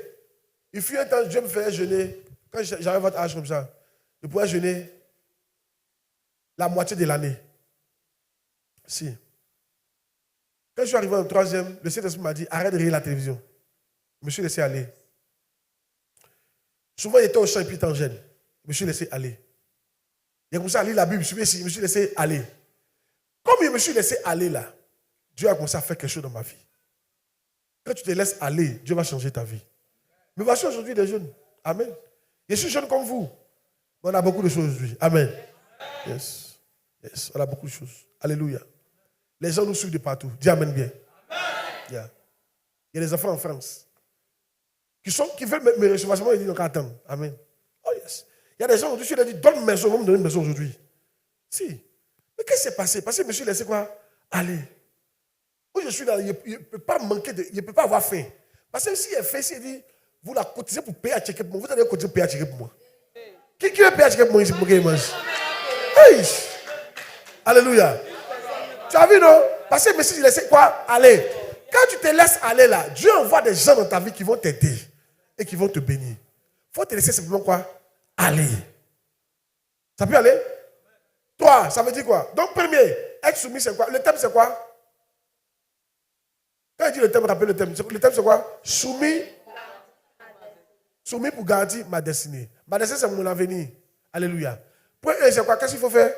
il fut un temps, Dieu me faisait jeûner. Quand j'avais votre âge comme ça, je pouvais jeûner la moitié de l'année. Si. Quand je suis arrivé en troisième, le Saint-Esprit m'a dit, arrête de regarder la télévision. Je me suis laissé aller. Souvent, il était au champ et puis il était en gêne. Je me suis laissé aller. Il a commencé à lire la Bible, je me suis laissé aller. Comme je me suis laissé aller là, Dieu a commencé à faire quelque chose dans ma vie. Quand tu te laisses aller, Dieu va changer ta vie. Mais voici aujourd'hui des jeunes. Amen. Je suis jeune comme vous. Mais on a beaucoup de choses aujourd'hui. Amen. Yes. Yes. On a beaucoup de choses. Alléluia. Les gens nous suivent de partout. Dis Amen bien. Yeah. Il y a des enfants en France qui veulent me recevoir. Ils disent donc attends. Amen. Oh yes. Il y a des gens aujourd'hui qui disent donne une maison, on me donne une maison aujourd'hui. Si. Mais qu'est-ce qui s'est passé? Parce que je me suis laissé quoi? Aller. Où je suis là, il ne peut pas manquer il ne peut pas avoir faim. Parce que s'il est fait, s'il dit, vous la cotisez pour payer à checker pour moi, vous allez cotiser pour payer à checker pour moi. Qui veut payer à checker pour moi ici pour qu'il mange? Hey. Alléluia. Tu as vu, non? Parce que je me suis laissé quoi? Aller. Quand tu te laisses aller là, Dieu envoie des gens dans ta vie qui vont t'aider et qui vont te bénir. Il faut te laisser simplement quoi? Aller. Ça peut aller? Toi, ça veut dire quoi? Donc, premier, être soumis, c'est quoi? Le thème, c'est quoi? Quand il dit le thème, rappelle le thème. Le thème, c'est quoi? Soumis. Soumis pour garantir ma destinée. Ma destinée, c'est mon avenir. Alléluia. Point 1, c'est quoi? Qu'est-ce qu'il faut faire?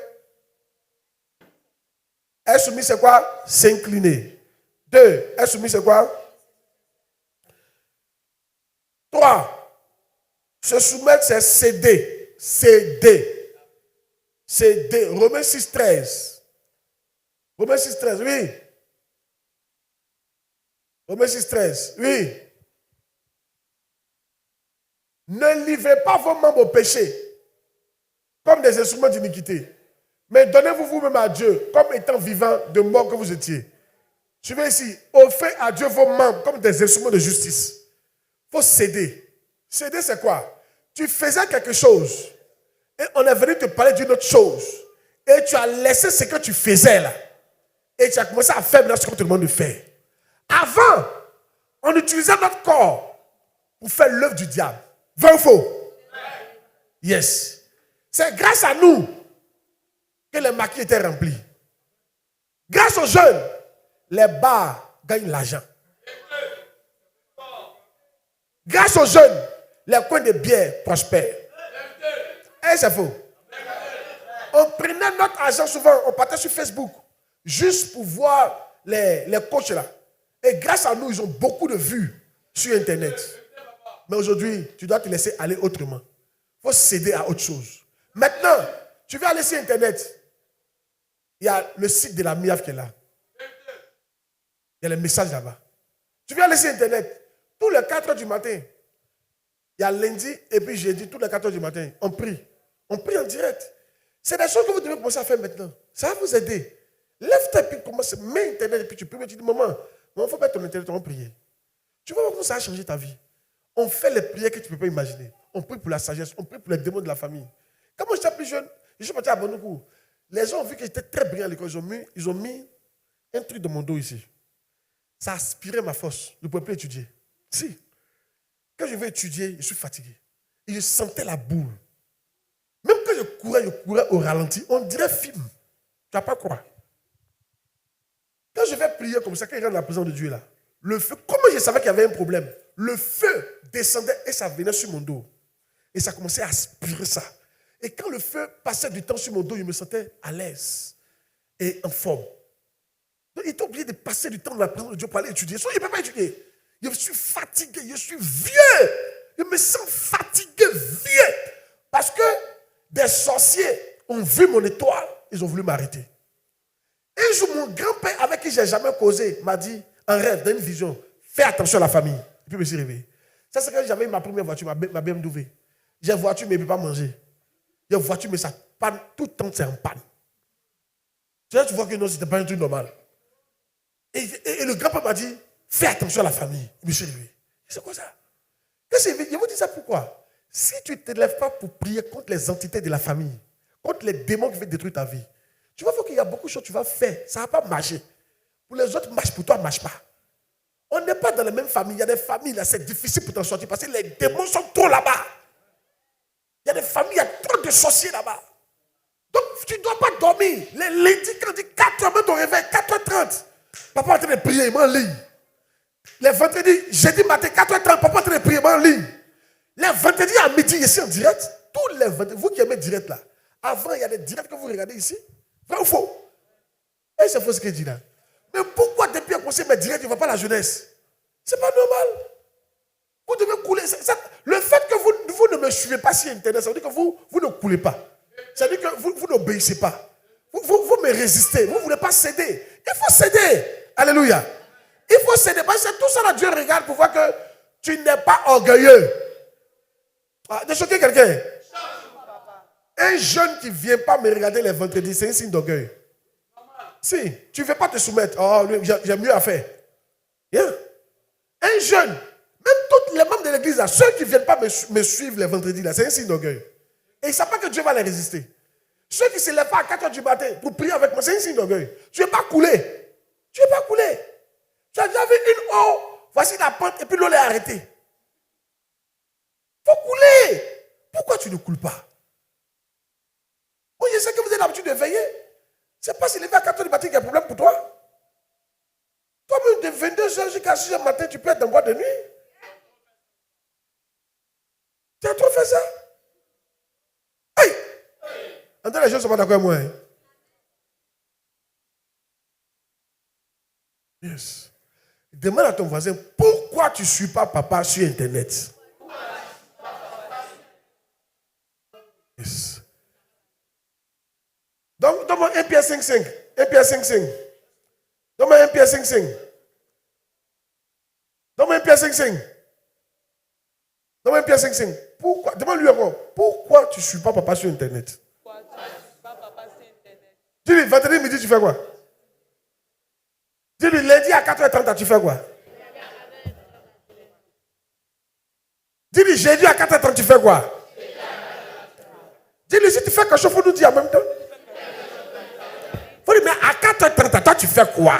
Être soumis, c'est quoi? S'incliner. 2, être soumis, c'est quoi? 3, se soumettre, c'est céder. Céder. Céder. Romains 6, 13. Romains 6, 13, oui. Romains 6, 13, oui. Ne livrez pas vos membres au péché comme des instruments d'iniquité, mais donnez-vous vous-même à Dieu comme étant vivant de mort que vous étiez. Suivez ici, offrez à Dieu vos membres comme des instruments de justice. Il faut céder. Céder, c'est quoi? Tu faisais quelque chose et on est venu te parler d'une autre chose et tu as laissé ce que tu faisais là et tu as commencé à faire ce qu'on te demande de faire. Avant, on utilisait notre corps pour faire l'œuvre du diable. Vrai ou faux? Yes. C'est grâce à nous que les maquis étaient remplis. Grâce aux jeunes, les bars gagnent l'argent. Grâce aux jeunes, les coins de bière prospèrent. Et c'est faux. On prenait notre argent souvent, on partait sur Facebook, juste pour voir les coachs là. Et grâce à nous, ils ont beaucoup de vues sur Internet. Mais aujourd'hui, tu dois te laisser aller autrement. Il faut céder à autre chose. Maintenant, tu vas aller sur Internet. Il y a le site de la MIAF qui est là. Il y a les messages là-bas. Tu vas aller sur Internet. Tous les 4 heures du matin, il y a lundi et puis jeudi, tous les 4 heures du matin, on prie. On prie en direct. C'est des choses que vous devez commencer à faire maintenant. Ça va vous aider. Lève-toi et puis commence, mets Internet et puis tu pries. Tu dis, maman, il faut mettre ton Internet, on va prier. Tu vas voir comment ça a changé ta vie. On fait les prières que tu ne peux pas imaginer. On prie pour la sagesse, on prie pour les démons de la famille. Quand moi j'étais plus jeune, je suis parti à Bonoukou. Les gens ont vu que j'étais très brillant à l'école. Ils ont mis un truc dans mon dos ici. Ça aspirait ma force. Je ne pouvais plus étudier. Si. Quand je vais étudier, je suis fatigué. Et je sentais la boule. Même quand je courais au ralenti. On dirait film. Tu ne vas pas croire. je vais prier comme ça, quand il rentre dans la présence de Dieu là, le feu, comment je savais qu'il y avait un problème? Le feu descendait et ça venait sur mon dos. Et ça commençait à aspirer ça. Et quand le feu passait du temps sur mon dos, je me sentais à l'aise et en forme. Donc, il était obligé de passer du temps dans la présence de Dieu pour aller étudier. Sinon, il ne peut pas étudier. Je suis fatigué, je suis vieux. Je me sens fatigué, vieux. Parce que des sorciers ont vu mon étoile, ils ont voulu m'arrêter. Un jour, mon grand-père, avec qui je n'ai jamais causé, m'a dit, en rêve, dans une vision, fais attention à la famille. Et puis, je me suis réveillé. Ça, c'est quand j'avais ma première voiture, ma BMW. J'ai une voiture, mais je ne peux pas manger. J'ai une voiture, mais ça panne. Tout le temps, c'est en panne. Tu vois que non, ce n'était pas un truc normal. Et le grand-père m'a dit, fais attention à la famille. Je me suis réveillé. C'est quoi ça? Je vous dis ça pourquoi? Si tu ne te lèves pas pour prier contre les entités de la famille, contre les démons qui veulent détruire ta vie, tu vas voir qu'il y a beaucoup de choses que tu vas faire. Ça ne va pas marcher. Pour les autres, marche. Pour toi, ne marche pas. On n'est pas dans la même famille. Il y a des familles, là, c'est difficile pour t'en sortir parce que les démons sont trop là-bas. Il y a des familles, il y a trop de sorciers là-bas. Donc, tu ne dois pas dormir. Les lundis, quand on dit 4h, même ton réveil, 4h30. Papa est en train de prier, il m'a en ligne. Les vendredis, jeudi matin, 4h30, papa est en train de prier, il m'a en ligne. Les vendredis à midi, ici en direct, tous les vendredis, vous qui aimez direct là, avant, il y a des directs que vous regardez ici. Vrai ou faux? Et c'est faux ce qu'il dit là. Mais pourquoi depuis un conseil, mais direct, il ne voit pas la jeunesse? C'est pas normal. Vous devez couler. Le fait que vous ne me suivez pas sur Internet, ça veut dire que vous ne coulez pas. Ça veut dire que vous n'obéissez pas. Vous me résistez. Vous ne voulez pas céder. Il faut céder. Alléluia. Il faut céder. Parce que tout ça, là, Dieu regarde pour voir que tu n'es pas orgueilleux. Ah, de choquer quelqu'un. Un jeune qui ne vient pas me regarder les vendredis, c'est un signe d'orgueil. Si, tu ne veux pas te soumettre. Oh, j'ai mieux à faire. Yeah. Un jeune, même tous les membres de l'église, là, ceux qui ne viennent pas me suivre les vendredis, là, c'est un signe d'orgueil. Et ils ne savent pas que Dieu va les résister. Ceux qui ne se lèvent pas à 4h du matin pour prier avec moi, c'est un signe d'orgueil. Tu ne veux pas couler. Tu ne veux pas couler. Tu as déjà vu une eau, voici la pente, et puis l'eau est arrêtée. Il faut couler. Pourquoi tu ne coules pas? Moi, je sais que vous avez l'habitude de veiller. C'est pas si lever à 4h du matin qu'il y a un problème pour toi. Toi-même, de 22h jusqu'à 6h du matin, tu peux être en boîte de nuit. Tu as trop fait ça? Hey! Entends, les gens ne sont pas d'accord avec moi. Hein? Yes. Demande à ton voisin, pourquoi tu ne suis pas papa sur Internet? Yes. Donc, donne-moi 1 Pierre 5,5. 1 Pierre 5,5. Donne-moi 1 Pierre 5,5. Donne-moi 1 Pierre 5,5. Donne-moi 1 Pierre 5,5. Pourquoi? Demande-lui encore. Pourquoi tu ne suis pas papa sur Internet? Pourquoi tu ne suis pas papa sur Internet? Dis-lui, vendredi midi, tu fais quoi? Dis-lui, lundi à 4h30, tu fais quoi? Dis-lui, jeudi à 4h30, tu fais quoi? Dis-lui, si tu fais quelque chose, il faut nous dire en même temps. Il faut dire, mais à 4h30, toi, tu fais quoi?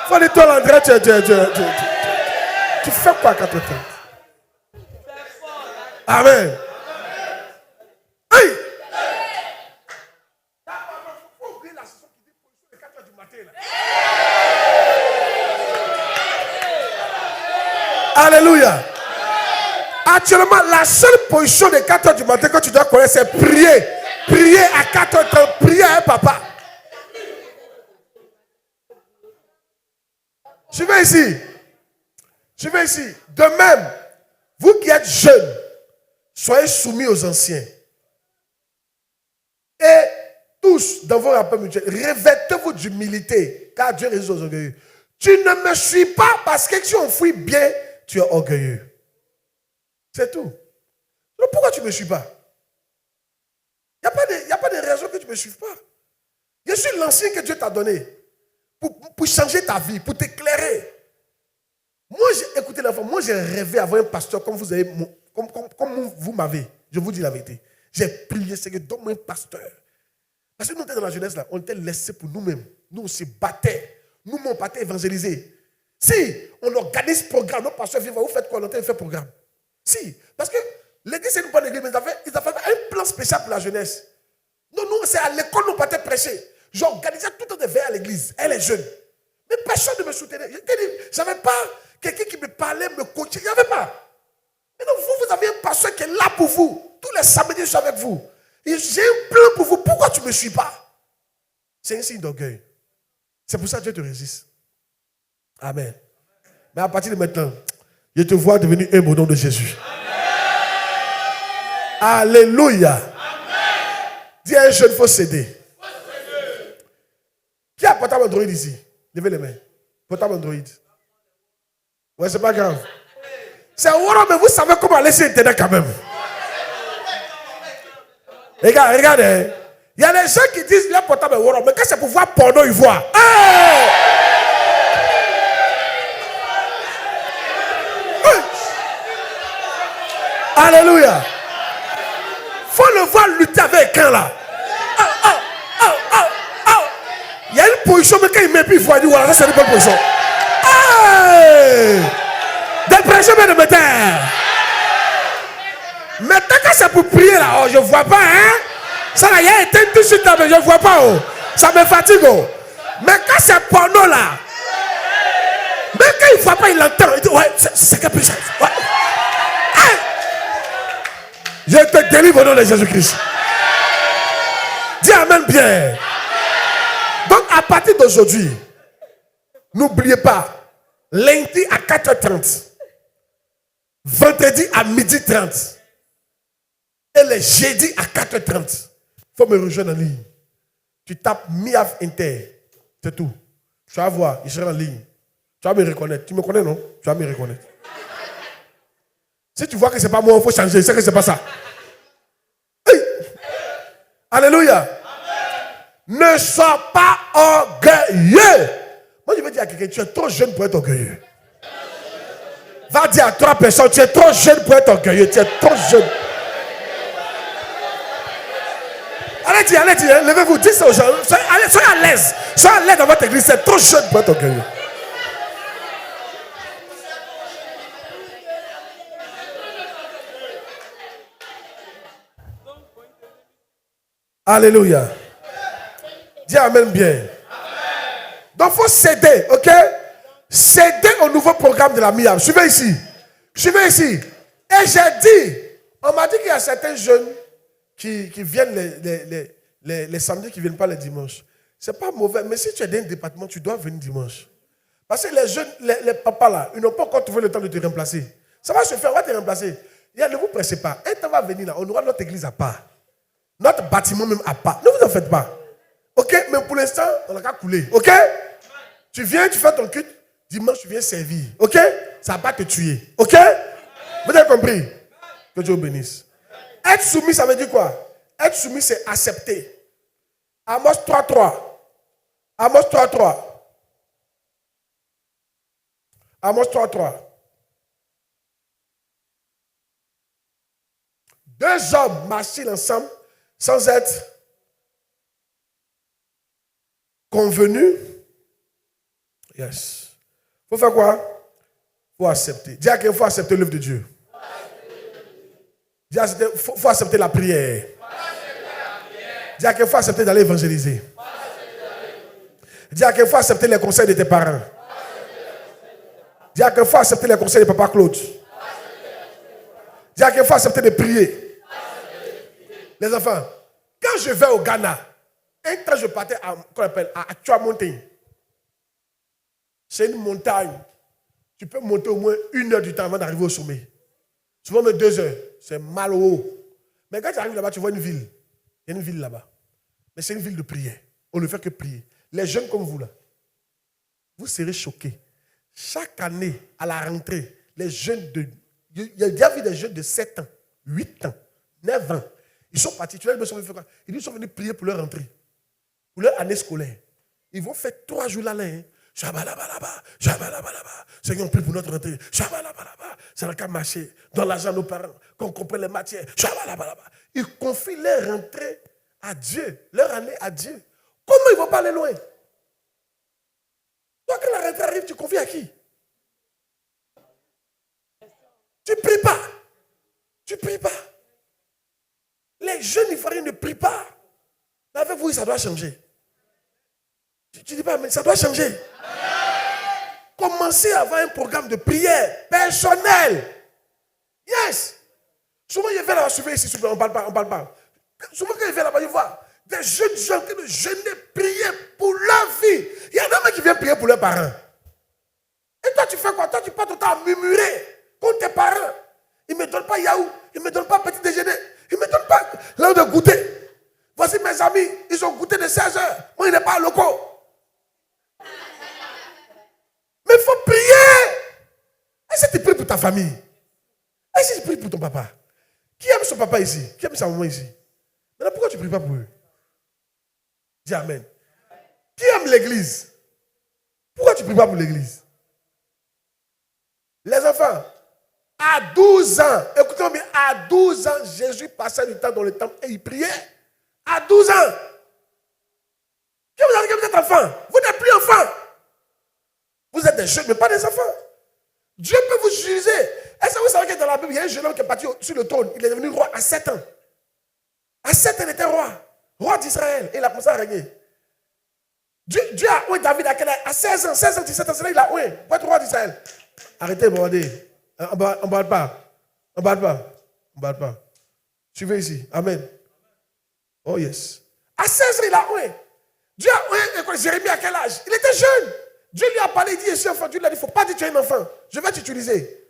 Il faut dire, toi, André, tu fais quoi à 4h30? Amen. Hey! Il faut oublier la saison qui dit position de 4h du matin. Alléluia. Actuellement, la seule position de 4h du matin que tu dois connaître, c'est prier. Prier à 4h30, prier à un papa. Je vais ici. Je vais ici. De même, vous qui êtes jeunes, soyez soumis aux anciens. Et tous, dans vos rapports mutuels, revêtez-vous d'humilité, car Dieu résiste aux orgueilleux. Tu ne me suis pas parce que tu enfouis bien, tu es orgueilleux. C'est tout. Donc pourquoi tu ne me suis pas? Il n'y a pas de raison que tu ne me suives pas. Je suis l'ancien que Dieu t'a donné pour changer ta vie, pour t'éclairer. Moi, écoutez l'enfant, moi j'ai rêvé avoir un pasteur comme vous avez, comme vous m'avez. Je vous dis la vérité. J'ai prié, Seigneur, donne-moi un pasteur. Parce que nous, on était dans la jeunesse, là, on était laissés pour nous-mêmes. Nous, on se battait. Nous, on battait évangéliser. Si on organise programme, nos pasteurs viennent, vous faites quoi? On est en train de faire programme. Si, parce que l'église, c'est une bonne église, mais ils ont fait un plan spécial pour la jeunesse. Non, nous, c'est à l'école, nous partons prêcher. J'organisais tout le temps des veillées à l'église, et les jeunes. Mais personne ne me soutenait. Je n'avais pas quelqu'un qui me parlait, me coachait. Il n'y avait pas. Mais donc vous avez un pasteur qui est là pour vous. Tous les samedis, je suis avec vous. Et j'ai un plan pour vous. Pourquoi tu ne me suis pas? C'est un signe d'orgueil. C'est pour ça que Dieu te résiste. Amen. Mais à partir de maintenant, je te vois devenir humble au nom de Jésus. Amen. Alléluia. Amen. Dis à un jeune, il faut céder. Qui a portable Android ici? Levez les mains. Portable Android. Ouais, c'est pas grave. C'est Waro, mais vous savez comment aller sur Internet quand même. Regardez. Il y a des gens qui disent leur portable est Waro, mais quand c'est pour voir porno, ils voient. Hey! Hey! Alléluia. Faut le voir lutter avec quelqu'un là. Il y a une position, mais quand il met plus, il faut dire voilà, ça c'est une bonne position. Hey! Dépression, mais de me taire. Maintenant, quand c'est pour prier là, oh, je ne vois pas, hein. Ça là, il y a été tout de suite là, mais je ne vois pas, oh. Ça me fatigue, oh. Mais quand c'est porno là, même quand il ne voit pas, il l'entend. Il dit, ouais, c'est quelque chose. Ouais. Hey! Je te délivre au nom de Jésus-Christ. Dis amen bien. Donc, à partir d'aujourd'hui, n'oubliez pas, lundi à 4h30, vendredi à 12h30 et les jeudis à 4h30, il faut me rejoindre en ligne. Tu tapes Miaf Inter, c'est tout. Tu vas voir, il sera en ligne. Tu vas me reconnaître. Tu me connais, non? Tu vas me reconnaître. Si tu vois que ce n'est pas moi, il faut changer. C'est que ce n'est pas ça. Hey! Alléluia. Ne sois pas orgueilleux. Moi, je veux dire à quelqu'un, tu es trop jeune pour être orgueilleux. Va dire à 3 personnes, tu es trop jeune pour être orgueilleux. Tu es trop jeune. Allez, levez-vous, dites ça aux gens. Soyez à l'aise. Soyez à l'aise dans votre église. C'est trop jeune pour être orgueilleux. Alléluia. Dis amen bien. Donc, il faut céder, ok? Céder au nouveau programme de la MIAM. Suivez ici. Et j'ai dit, on m'a dit qu'il y a certains jeunes qui viennent les samedis, qui ne viennent pas les dimanches. Ce n'est pas mauvais, mais si tu es dans un département, tu dois venir dimanche. Parce que les jeunes, les papas là, ils n'ont pas encore trouvé le temps de te remplacer. Ça va se faire, on va te remplacer. Ne vous pressez pas. Un temps va venir là, on aura notre église à part. Notre bâtiment même à part. Ne vous en faites pas. Ok, mais pour l'instant, on n'a qu'à couler. Ok? Tu viens, tu fais ton culte. Dimanche, tu viens servir. Ok? Ça ne va pas te tuer. Ok? Vous avez compris? Que Dieu vous bénisse. Être soumis, ça veut dire quoi? Être soumis, c'est accepter. Amos 3.3. Amos 3.3. Amos 3.3. 2 hommes marchent ensemble sans être convenus. Yes. Il faut faire quoi? Il faut accepter. Dis à quelqu'un, il faut accepter l'œuvre de Dieu. Dis à quelqu'un, il faut accepter la prière. Dis à quelqu'un, il faut accepter d'aller évangéliser. Dis à quelqu'un, il faut accepter les conseils de tes parents. Dis à quelqu'un, il faut accepter les conseils de papa Claude. Dis à quelqu'un, il faut accepter de prier. Les enfants, quand je vais au Ghana, un temps je partais à Tuamontagne. C'est une montagne. Tu peux monter au moins 1 heure du temps avant d'arriver au sommet. Souvent même 2 heures. C'est mal au haut. Mais quand tu arrives là-bas, tu vois une ville. Il y a une ville là-bas. Mais c'est une ville de prière. On ne fait que prier. Les jeunes comme vous là, vous serez choqués. Chaque année, à la rentrée, les jeunes de... Il y a déjà vu des jeunes de 7 ans, 8 ans, 9 ans. Ils sont partis. Tu vois, ils sont venus prier pour leur rentrée. Pour leur année scolaire. Ils vont faire 3 jours là-là. Hein. Shabalabalaba, shabalabalaba. Seigneur, on prie pour notre rentrée. Shabalabalaba. C'est le cas marché. Dans l'argent de nos parents. Qu'on comprenne les matières. Shabalabalaba. Ils confient leur rentrée à Dieu. Leur année à Dieu. Comment ils ne vont pas aller loin? Toi, quand la rentrée arrive, tu confies à qui? Tu ne pries pas. Tu ne pries pas. Les jeunes Ivoiriens ne prient pas. Mais avec vous, ça doit changer. Tu dis pas, mais ça doit changer. Commencez à avoir un programme de prière personnel. Yes. Souvent, il y a là, suivez ici, on ne parle pas. Souvent, quand il vient là-bas, il voit des jeunes gens qui ne jeûnent prier pour leur vie. Il y a des gens qui viennent prier pour leurs parents. Et toi, tu fais quoi? Toi, tu passes ton temps à murmurer contre tes parents. Ils ne me donnent pas yaourt, ils ne me donnent pas petit déjeuner, ils ne me donnent pas l'heure de goûter. Voici mes amis, ils ont goûté de 16 heures. Moi, il n'est pas locaux. Mais il faut prier. Est-ce que tu pries pour ta famille? Est-ce que tu pries pour ton papa? Qui aime son papa ici? Qui aime sa maman ici? Maintenant, pourquoi tu ne pries pas pour eux? Dis Amen. Qui aime l'église? Pourquoi tu ne pries pas pour l'église? Les enfants, à 12 ans, écoutez-moi bien, à 12 ans, Jésus passait du temps dans le temple et il priait. À 12 ans. Qui vous a dit que vous êtes enfant? Vous n'êtes plus enfant. Vous êtes des jeunes, mais pas des enfants. Dieu peut vous utiliser. Est-ce que vous savez que dans la Bible, il y a un jeune homme qui est parti sur le trône. Il est devenu roi à 7 ans. À 7 ans, il était roi d'Israël. Et il a commencé à régner. Dieu a oué David à quel âge? À 16 ans, 17 ans, c'est là il a oué pour être roi d'Israël. Arrêtez de demander. On ne parle pas. On ne parle pas. Suivez ici. Amen. Oh yes. À 16 ans, il a oué. Dieu a oué Jérémie à quel âge? Il était jeune. Dieu lui a parlé, il dit, je suis enfant. Dieu lui a dit, il ne faut pas dire que tu es un enfant. Je vais t'utiliser.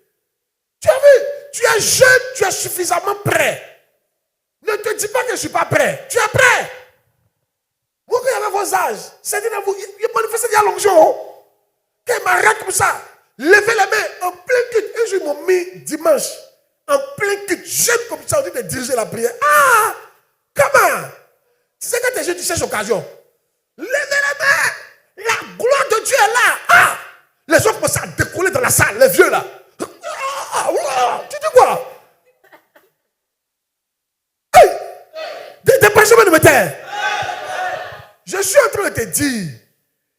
Tu as vu? Tu es jeune, tu es suffisamment prêt. Ne te dis pas que je ne suis pas prêt. Tu es prêt. Vous, quand il y avait vos âges, c'est-à-dire, il manifestait il y a longtemps. Quand il m'arrête comme ça, levez les mains en plein culte. Un jour, ils m'ont mis dimanche, en plein culte, jeune comme ça, on dit de diriger la prière. Ah! Comment? Tu sais, quand tu es jeune, tu cherches occasion. Levez les mains. La gloire de Dieu est là. Ah! Les gens commencent à décoller dans la salle, les vieux là. Ah, tu dis quoi? Hey! Des personnes de me taire. Je suis en train de te dire,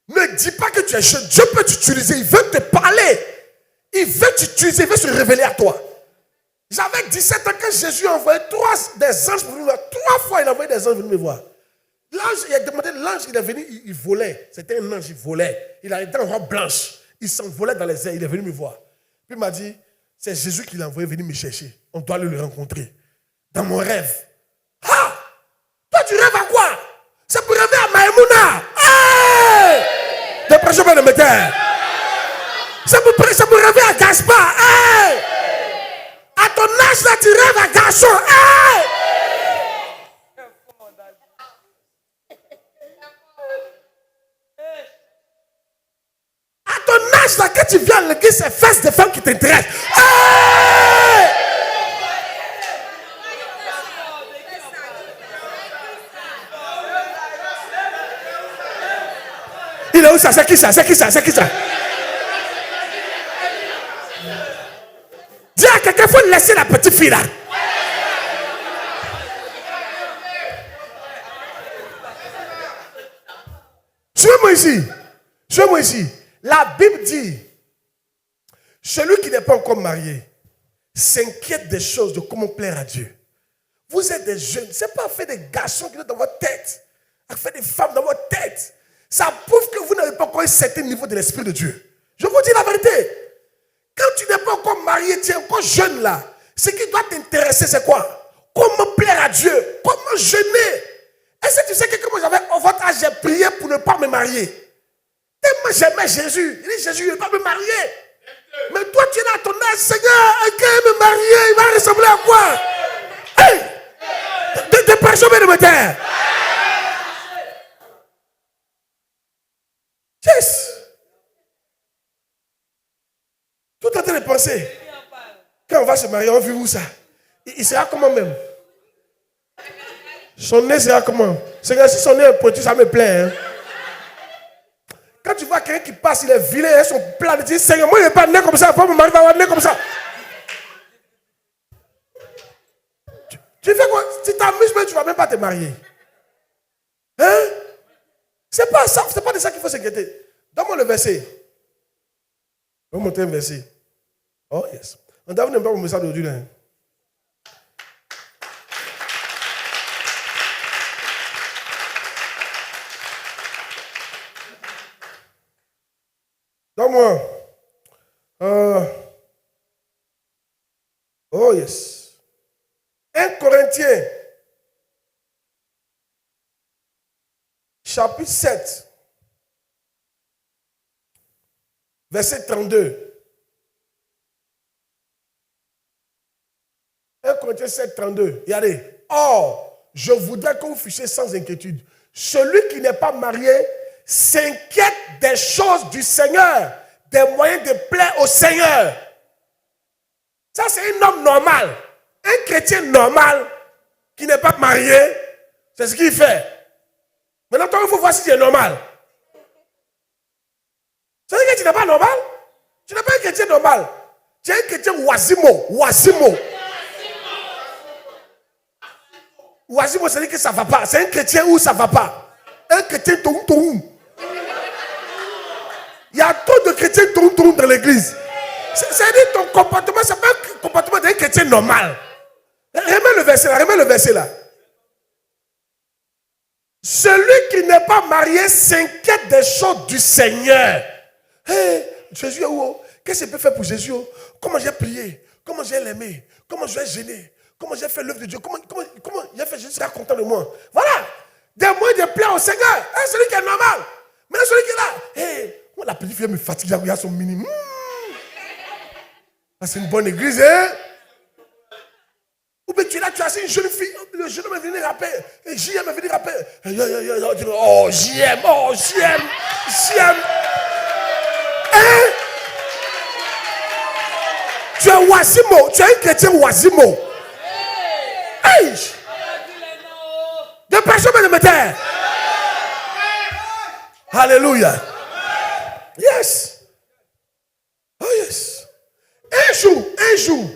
ne dis pas que tu es jeune. Dieu peut t'utiliser, il veut te parler. Il veut t'utiliser, il veut se révéler à toi. J'avais 17 ans quand Jésus a envoyé des anges pour venir me voir. 3 fois, il a envoyé des anges pour venir me voir. L'ange, il a demandé, l'ange, il est venu, il volait. C'était un ange, il volait. Il était en robe blanche. Il s'envolait dans les airs, il est venu me voir. Puis il m'a dit, c'est Jésus qui l'a envoyé venir me chercher. On doit aller le rencontrer. Dans mon rêve. Ah! Toi, tu rêves à quoi? C'est pour rêver à Maïmouna. Hey! Des prêcheurs de me taire. C'est pour rêver à Gaspard. Hey! À ton âge là, tu rêves à Garçon. Hey! À ton âge là, quand tu viens à l'église, c'est fesses de femmes qui t'intéressent. Hey! Il est où ça? C'est qui ça? Dis à quelqu'un, il faut laisser la petite fille là. Suivez-moi ici. La Bible dit, celui qui n'est pas encore marié s'inquiète des choses de comment plaire à Dieu. Vous êtes des jeunes, ce n'est pas fait des garçons qui sont dans votre tête, fait des femmes dans votre tête. Ça prouve que vous n'avez pas encore un certain niveau de l'Esprit de Dieu. Je vous dis la vérité. Quand tu n'es pas encore marié, tu es encore jeune là. Ce qui doit t'intéresser, c'est quoi? Comment plaire à Dieu? Comment jeûner? Est-ce que tu sais que comme j'avais au votre âge, j'ai prié pour ne pas me marier? Tellement j'aimais Jésus. Il dit, Jésus, il ne va pas me marier. Mais toi, tu es là à ton âge, Seigneur, quand il me marier, il va ressembler à quoi? Hey! Des personnes de me taire. Yes! Tout en train de penser. Quand on va se marier, on vit où ça? Il sera comment même? Son nez sera comment? Seigneur, si son nez est pointu, ça me plaît. Hein? Quand tu vois quelqu'un qui passe, il est vilain, son plat, tu dis, Seigneur, moi, il n'est pas né comme ça, pas mon mari va avoir né comme ça. Tu fais quoi? Si tu t'amuses, mais tu ne vas même pas te marier. Hein? C'est pas ça, c'est pas de ça qu'il faut s'inquiéter. Donne-moi le verset. On va monter un verset. Oh yes. On doit venir pas mon message d'aujourd'hui. Hein? Oh yes. 1 Corinthiens, chapitre 7, verset 32. 1 Corinthiens 7, 32. Regardez. Or, je voudrais que vous fussiez sans inquiétude. Celui qui n'est pas marié s'inquiète des choses du Seigneur, des moyens de plaire au Seigneur. Ça, c'est un homme normal. Un chrétien normal qui n'est pas marié, c'est ce qu'il fait. Maintenant, toi, il faut voir si tu es normal. C'est-à-dire que tu n'es pas normal. Tu n'es pas un chrétien normal. Tu es un chrétien oisimo. Oisimo, c'est-à-dire que ça ne va pas. C'est un chrétien où ça ne va pas. Un chrétien toum. Il y a trop de chrétiens toum dans l'église. C'est-à-dire ton comportement, ce n'est pas un comportement d'un chrétien normal. Remets le verset là. Celui qui n'est pas marié s'inquiète des choses du Seigneur. Hey, Jésus est où? Qu'est-ce que je peux faire pour Jésus? Comment j'ai prié? Comment j'ai l'aimé? Comment je vais gêner? Comment j'ai fait l'œuvre de Dieu? Comment j'ai fait? Jésus sera content de moi. Voilà. Des moyens de plaire au Seigneur. Hey, celui qui est normal. Maintenant, celui qui est là. Hey, la petite fille me fatigue. Il y a son mini. C'est une bonne église, hein? Ou bien tu es là, tu as assis une jeune fille. Le jeune homme est venu rapper. JM est venu rapper. Oh, JM. Hein? Tu es oisimo. Tu es un chrétien oisimo. Hey! De personne de me taire. Alléluia. Yes. Oh yes. Un jour,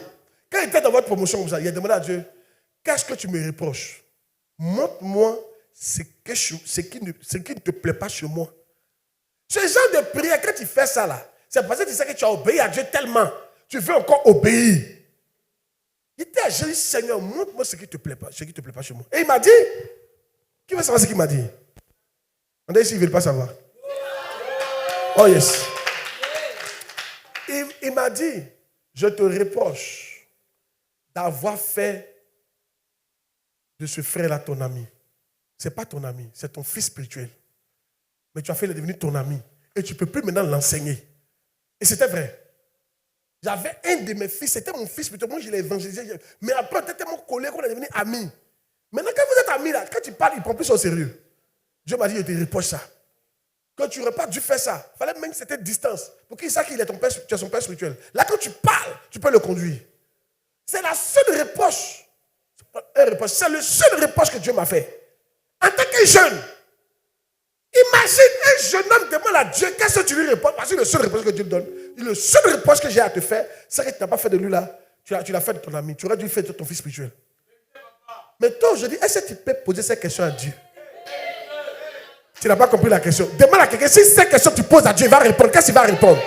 quand il était dans votre promotion comme ça, il a demandé à Dieu, qu'est-ce que tu me reproches? Montre-moi ce qui ne te plaît pas chez moi. Ce genre de prière, quand tu fais ça là, c'est parce que tu sais que tu as obéi à Dieu tellement. Tu veux encore obéir. Il était à Jésus, Seigneur, montre-moi ce qui ne te plaît pas chez moi. Et il m'a dit, qui veut savoir ce qu'il m'a dit? On a ici, il ne veut pas savoir. Oh yes. Il m'a dit, je te reproche d'avoir fait de ce frère-là ton ami. Ce n'est pas ton ami, c'est ton fils spirituel. Mais tu as fait le devenir ton ami. Et tu ne peux plus maintenant l'enseigner. Et c'était vrai. J'avais un de mes fils, c'était mon fils spirituel. Moi, je l'ai évangélisé. Mais après, on était tellement collé qu'on est devenu amis. Maintenant, quand vous êtes amis, là, quand tu parles, il ne prend plus au sérieux. Dieu m'a dit, je te reproche ça. Quand tu n'aurais pas dû faire ça, il fallait même cette distance pour qu'il sache qu'il est ton père, tu es son père spirituel. Là, quand tu parles, tu peux le conduire. C'est la seule reproche. C'est le seul reproche que Dieu m'a fait. En tant que jeune, imagine un jeune homme demande à Dieu, qu'est-ce que tu lui réponds? Parce que le seul reproche que Dieu te donne, le seul reproche que j'ai à te faire, c'est que tu n'as pas fait de lui là, tu l'as fait de ton ami, tu aurais dû faire de ton fils spirituel. Mais toi, je dis, est-ce que tu peux poser cette question à Dieu? Tu n'as pas compris la question. Demande à quelqu'un, si cette question tu poses à Dieu, il va répondre. Qu'est-ce qu'il va répondre?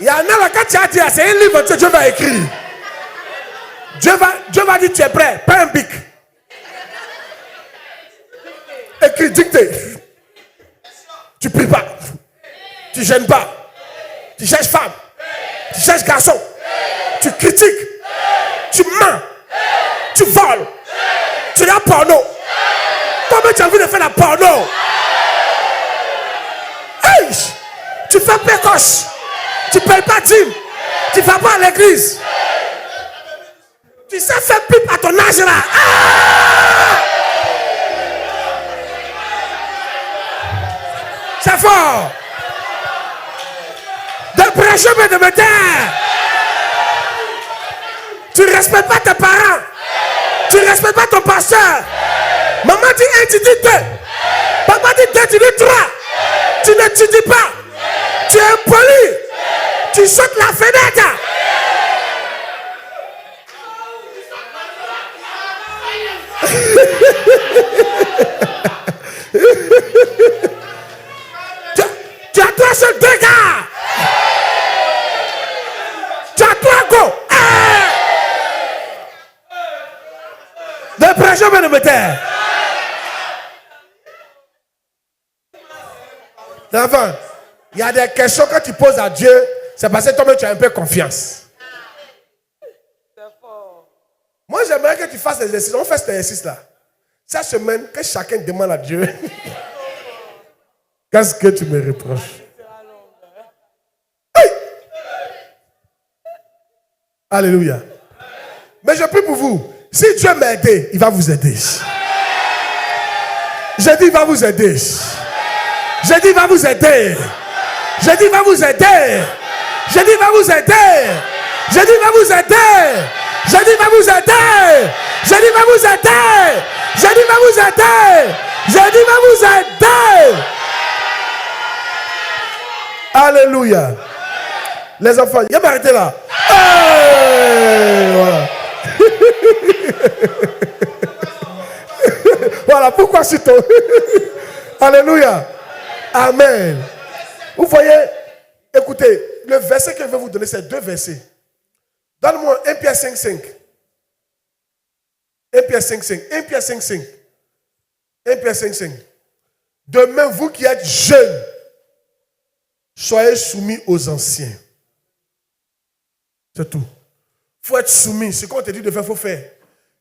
Il y en a là, quand tu as dit, c'est un livre que Dieu va écrire. Dieu va dire, tu es prêt, pas un bic. Écris, dicté. Tu pries pas. Tu gênes pas. Tu cherches femme. Tu cherches garçon. Tu critiques. Tu mens. Tu voles. Tu es en porno. Toi-même, tu as envie de faire la porno. Hey! Tu fais précoce. Tu ne payes pas dîme. Tu ne vas pas à l'église. Tu sais faire pipe à ton âge là. Ah! C'est fort. De prêcher mais de me taire. Tu ne respectes pas tes parents. Tu ne respectes pas ton pasteur. Maman dit 1, tu dis 2. Papa dit 2, tu dis 3. Tu n'étudies pas. Tu es impoli. Tu sautes la fenêtre. Tu as 3 seuls 2 gars. Tu as 3 go. De pression, mais de me taire. D'avant, Il y a des questions que tu poses à Dieu, c'est parce que toi-même tu as un peu confiance. Moi, j'aimerais que tu fasses l'exercice. On fait cet exercice-là. Cette semaine, que chacun demande à Dieu. Qu'est-ce que tu me reproches? Hey! Alléluia. Mais je prie pour vous. Si Dieu m'a aidé, il va vous aider. J'ai dit, il va vous aider. J'ai dit, il va vous aider. J'ai dit, il va vous aider. J'ai dit, il va vous aider. J'ai dit, il va vous aider. J'ai dit, il va vous aider. J'ai dit, il va vous aider. J'ai dit, il va vous aider. J'ai dit, il va vous aider. Alléluia. Les enfants, il va m'arrêter là. Hey, voilà. Voilà pourquoi c'est toi. Alléluia. Amen. Vous voyez, écoutez, le verset que je vais vous donner, c'est 2 versets. Donne-moi 1 Pierre 5,5. 1 Pierre 5,5. 1 Pierre 5,5. 1 Pierre 5,5. Demain, vous qui êtes jeunes, soyez soumis aux anciens. C'est tout. Il faut être soumis. Ce qu'on te dit de faire, il faut faire.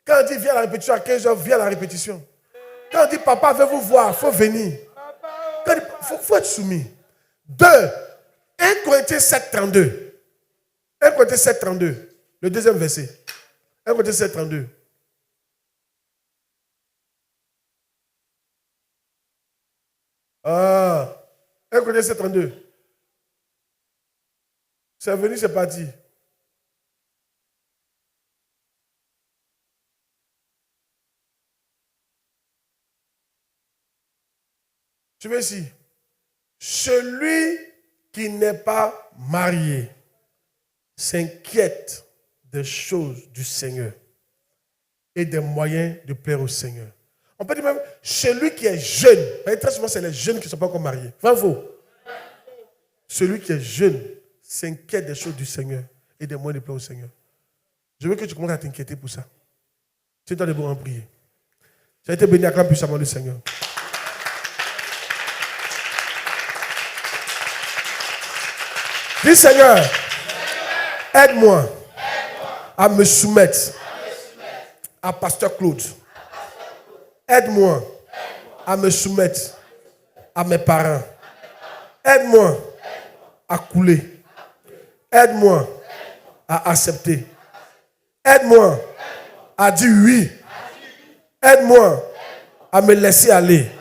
Quand on dit viens à la répétition à 15 heures, viens à la répétition. Quand on dit papa veut vous voir, il faut venir. Il faut être soumis. 2. 1 Corinthiens 7, 32. 1 Corinthiens 7, 32. Le deuxième verset. 1 Corinthiens 7, 32. Ah. 1 Corinthiens 7, 32. C'est venu, c'est parti. Tu veux ici. Celui qui n'est pas marié s'inquiète des choses du Seigneur et des moyens de plaire au Seigneur. On peut dire même, celui qui est jeune, très souvent c'est les jeunes qui ne sont pas encore mariés. Vrai ou faux? Celui qui est jeune s'inquiète des choses du Seigneur et des moyens de plaire au Seigneur. Je veux que tu commences à t'inquiéter pour ça. Tu dois d'abord en prier. Tu as été béni, acclame puissamment le Seigneur. Dis Seigneur, aide-moi à me soumettre à Pasteur Claude. Aide-moi à me soumettre à mes parents. Aide-moi à couler. Aide-moi à accepter. Aide-moi à dire oui. Aide-moi à me laisser aller.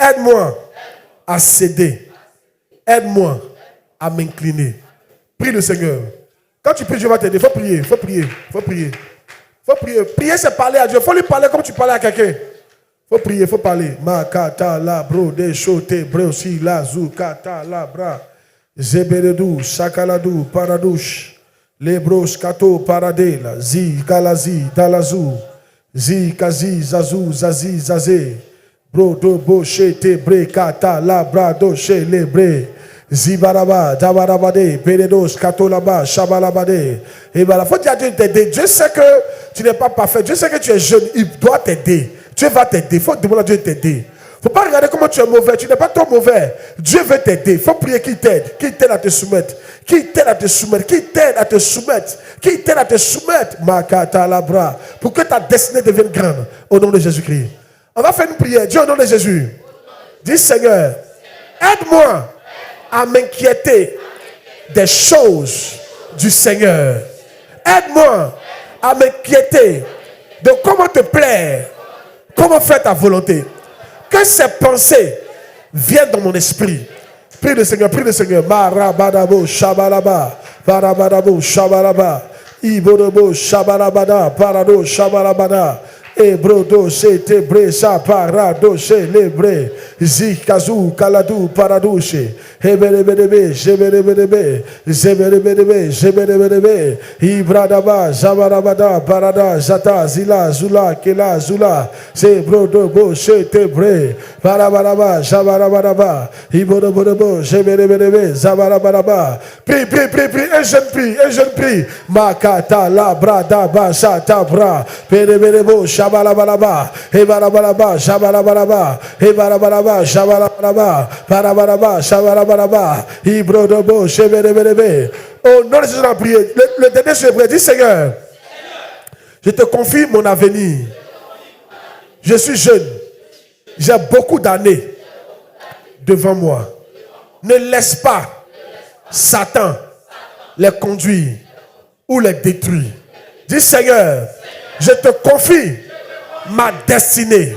Aide-moi à céder. Aide-moi à m'incliner. Prie le Seigneur. Quand tu pries, Dieu va t'aider. Il faut prier, il faut prier, il faut prier. Il faut prier. Prier, c'est parler à Dieu. Il faut lui parler comme tu parlais à quelqu'un. Il faut prier, il faut parler. Makata la bro de chote brosi la zu kata la bra. Zeberedou, sakaladou, paradouche. Lebros kato paradela. Zi kalazi, dalazu. Zi kazi, zazu, zazi, zazé. Bro do bo chete bre kata la bra do che lebre. Zibaraba, Dabarabade, Pérédos, Katolaba, Shabalabade. Et voilà, il faut dire à Dieu t'aider. Dieu sait que tu n'es pas parfait. Dieu sait que tu es jeune. Il doit t'aider. Dieu va t'aider. Il faut demander à Dieu de t'aider. Il ne faut pas regarder comment tu es mauvais. Tu n'es pas trop mauvais. Dieu veut t'aider. Il faut prier qu'il t'aide. Qu'il t'aide à te soumettre. Qu'il t'aide à te soumettre. Qu'il t'aide à te soumettre. Qu'il t'aide à te soumettre. Makata labra. Pour que ta destinée devienne grande. Au nom de Jésus-Christ. On va faire une prière. Dieu, au nom de Jésus. Dis Seigneur, aide-moi à m'inquiéter des choses du Seigneur. Aide-moi à m'inquiéter de comment te plaire, comment faire ta volonté. Que ces pensées viennent dans mon esprit. Prie le Seigneur, prie le Seigneur. Marabadabo, shabalaba, barabadabo, shabalaba, ibodobo, shabalabada, parado, shabalabada. Ebrodo te bresa parado lebre zikazu kaladu paradouche hebelebelebe jebelebelebe zebelebelebe jebelebelebe ibradaba zabarabada parada zata zila zula kela zula zebrodo bo te bre parabaraba zabarababa ibodobodobo jebelebelebe zabarabaraba. Prie un jeune prie makata la brada basa tabra perebelebo Shabalabalaba, Hebarabalaba, Shabalabalaba, Hebarabalaba, Parabaraba, Shabarabaraba, Parabaraba, Shabarabaraba, Ibrodobo, Sheberebebe. Au nom de Jésus, on a prié. Le dernier se prie, dis Seigneur, je te confie mon avenir. Je suis jeune. J'ai beaucoup d'années devant moi. Ne laisse pas Satan les conduire ou les détruire. Dis Seigneur, je te confie ma destinée.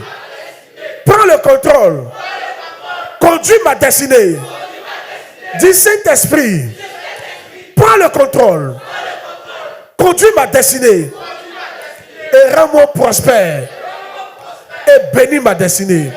Prends le contrôle. Conduis ma destinée. Dis Saint-Esprit, prends le contrôle. Conduis ma destinée. Et rends-moi prospère. Et bénis ma destinée.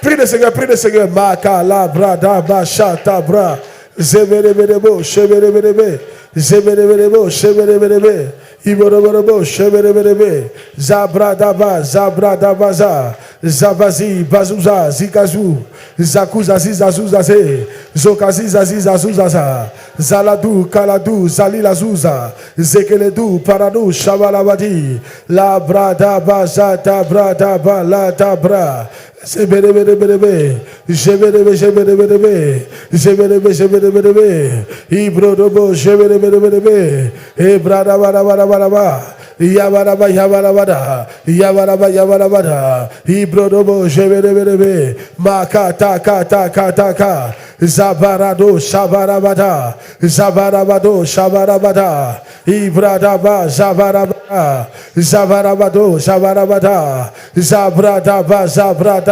Prie le Seigneur, prie le Seigneur. Makala brada bashata bra. Zeberebebo, sheberebebe. Zeberebebo, sheberebebe. Iboroborobo, sheberebebe. Zabradaba, zabradabaza. Zabazi, bazuza, zikazu. Zakuzazi, zazuzaze. Zokazi, zazi, zazuzaza. Zaladu, kaladu, zalilazuza. Zekeledu, paradu, shabalabadi. La bradaba, zata bradaba, la dabra. Zeberebebe, jeberebe, jeberebebe, jeberebe, jeberebebe, ibrodobo, jeberebebe, ebradabarabaraba, yabaraba, yabarabada, yabaraba, yabarabada, ibrodobo, jeberebebe, makata, kata, kata, kata, zabarado, shabarabada, zabarabado, shabarabada, ibradaba, zabarabada, zabarabado, zabarabada, zabradaba, zabrada.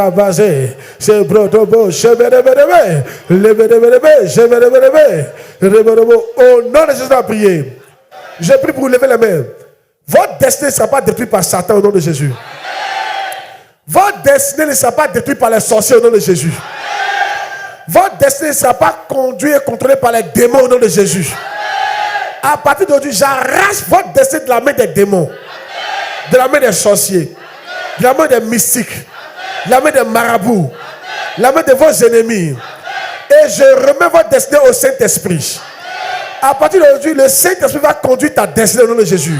C'est brodobo, sheberebebe, leberebebe, sheberebebe, reborobo. Au nom de Jésus, à prier. Je prie pour vous lever les mains. Votre destinée ne sera pas détruite par Satan au nom de Jésus. Votre destinée ne sera pas détruite par les sorciers au nom de Jésus. Votre destinée ne sera pas conduite et contrôlée par les démons au nom de Jésus. À partir d'aujourd'hui, j'arrache votre destinée de la main des démons, de la main des sorciers, de la main des mystiques, la main des marabouts, la main de vos ennemis. Et je remets votre destinée au Saint-Esprit. À partir d'aujourd'hui, le Saint-Esprit va conduire ta destinée au nom de Jésus.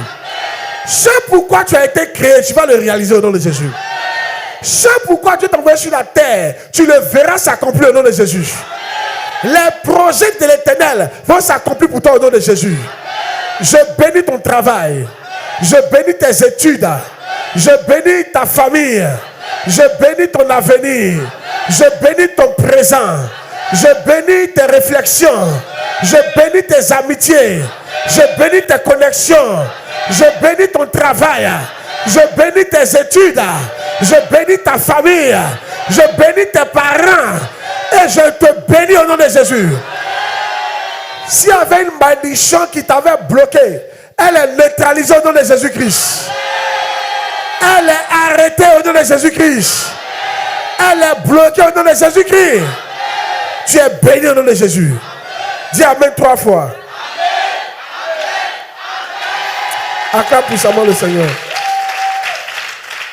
Ce pourquoi tu as été créé, tu vas le réaliser au nom de Jésus. Ce pourquoi Dieu t'a envoyé sur la terre, tu le verras s'accomplir au nom de Jésus. Les projets de l'Éternel vont s'accomplir pour toi au nom de Jésus. Je bénis ton travail. Je bénis tes études. Je bénis ta famille. Je bénis ton avenir. Je bénis ton présent. Je bénis tes réflexions. Je bénis tes amitiés. Je bénis tes connexions. Je bénis ton travail. Je bénis tes études. Je bénis ta famille. Je bénis tes parents. Et je te bénis au nom de Jésus. S'il y avait une malédiction qui t'avait bloqué, elle est neutralisée au nom de Jésus-Christ. Elle est arrêtée au nom de Jésus-Christ. Elle est bloquée au nom de Jésus-Christ. Tu es béni au nom de Jésus. Dis Amen 3 fois. Acclame puissamment le Seigneur.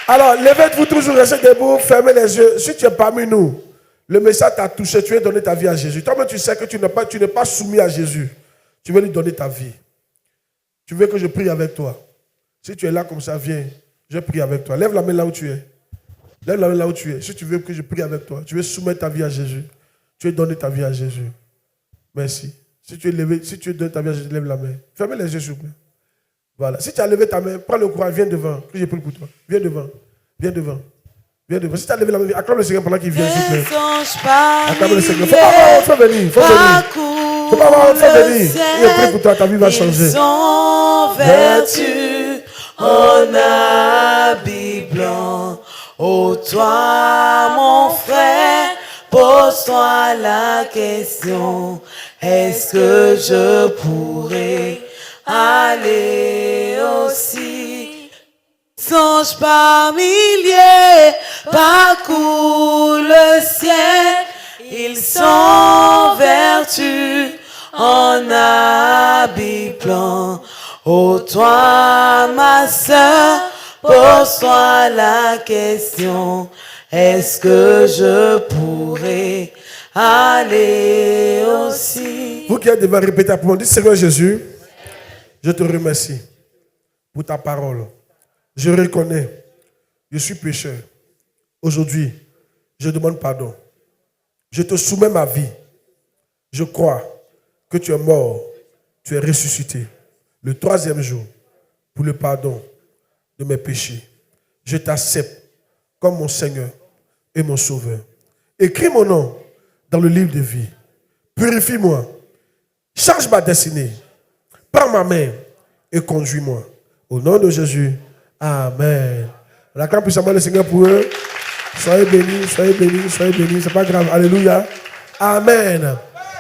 Alors, levez-vous toujours, restez debout, fermez les yeux. Si tu es parmi nous, le message t'a touché, tu veux donner ta vie à Jésus. Toi-même, tu sais que tu n'es pas soumis à Jésus. Tu veux lui donner ta vie. Tu veux que je prie avec toi. Si tu es là comme ça, viens. Je prie avec toi. Lève la main là où tu es. Lève la main là où tu es. Si tu veux que je prie avec toi, tu veux soumettre ta vie à Jésus. Tu veux donner ta vie à Jésus. Merci. Si tu veux donner ta vie à Jésus, lève la main. Fermez les yeux, s'il vous plaît. Voilà. Si tu as levé ta main, prends le courage, viens devant. Que je prie pour toi. Viens devant. Viens devant. Viens devant. Si tu as levé la main, acclame le Seigneur pendant qu'il vient, s'il vous plaît. Acclame le Seigneur. Faut pas avoir honte, faut venir. Faut venir. Faut pas avoir honte, faut venir. Je prie pour toi, ta vie va changer. Sans vertu en habit blanc. Oh toi, mon frère, pose-toi la question. Est-ce que je pourrais aller aussi? Songe par milliers, parcours le ciel. Ils sont vertus en habit blanc. Oh toi, ma sœur, pose-toi la question. Est-ce que je pourrais aller aussi? Vous qui êtes devant, répétez après moi. Dites Seigneur Jésus, je te remercie pour ta parole. Je reconnais, je suis pécheur. Aujourd'hui, je demande pardon. Je te soumets ma vie. Je crois que tu es mort, tu es ressuscité le 3e jour pour le pardon de mes péchés. Je t'accepte comme mon Seigneur et mon Sauveur. Écris mon nom dans le livre de vie. Purifie-moi. Change ma destinée. Prends ma main et conduis-moi. Au nom de Jésus. Amen. On acclame puissamment le Seigneur pour eux. Soyez bénis, soyez bénis, soyez bénis. C'est pas grave. Alléluia. Amen.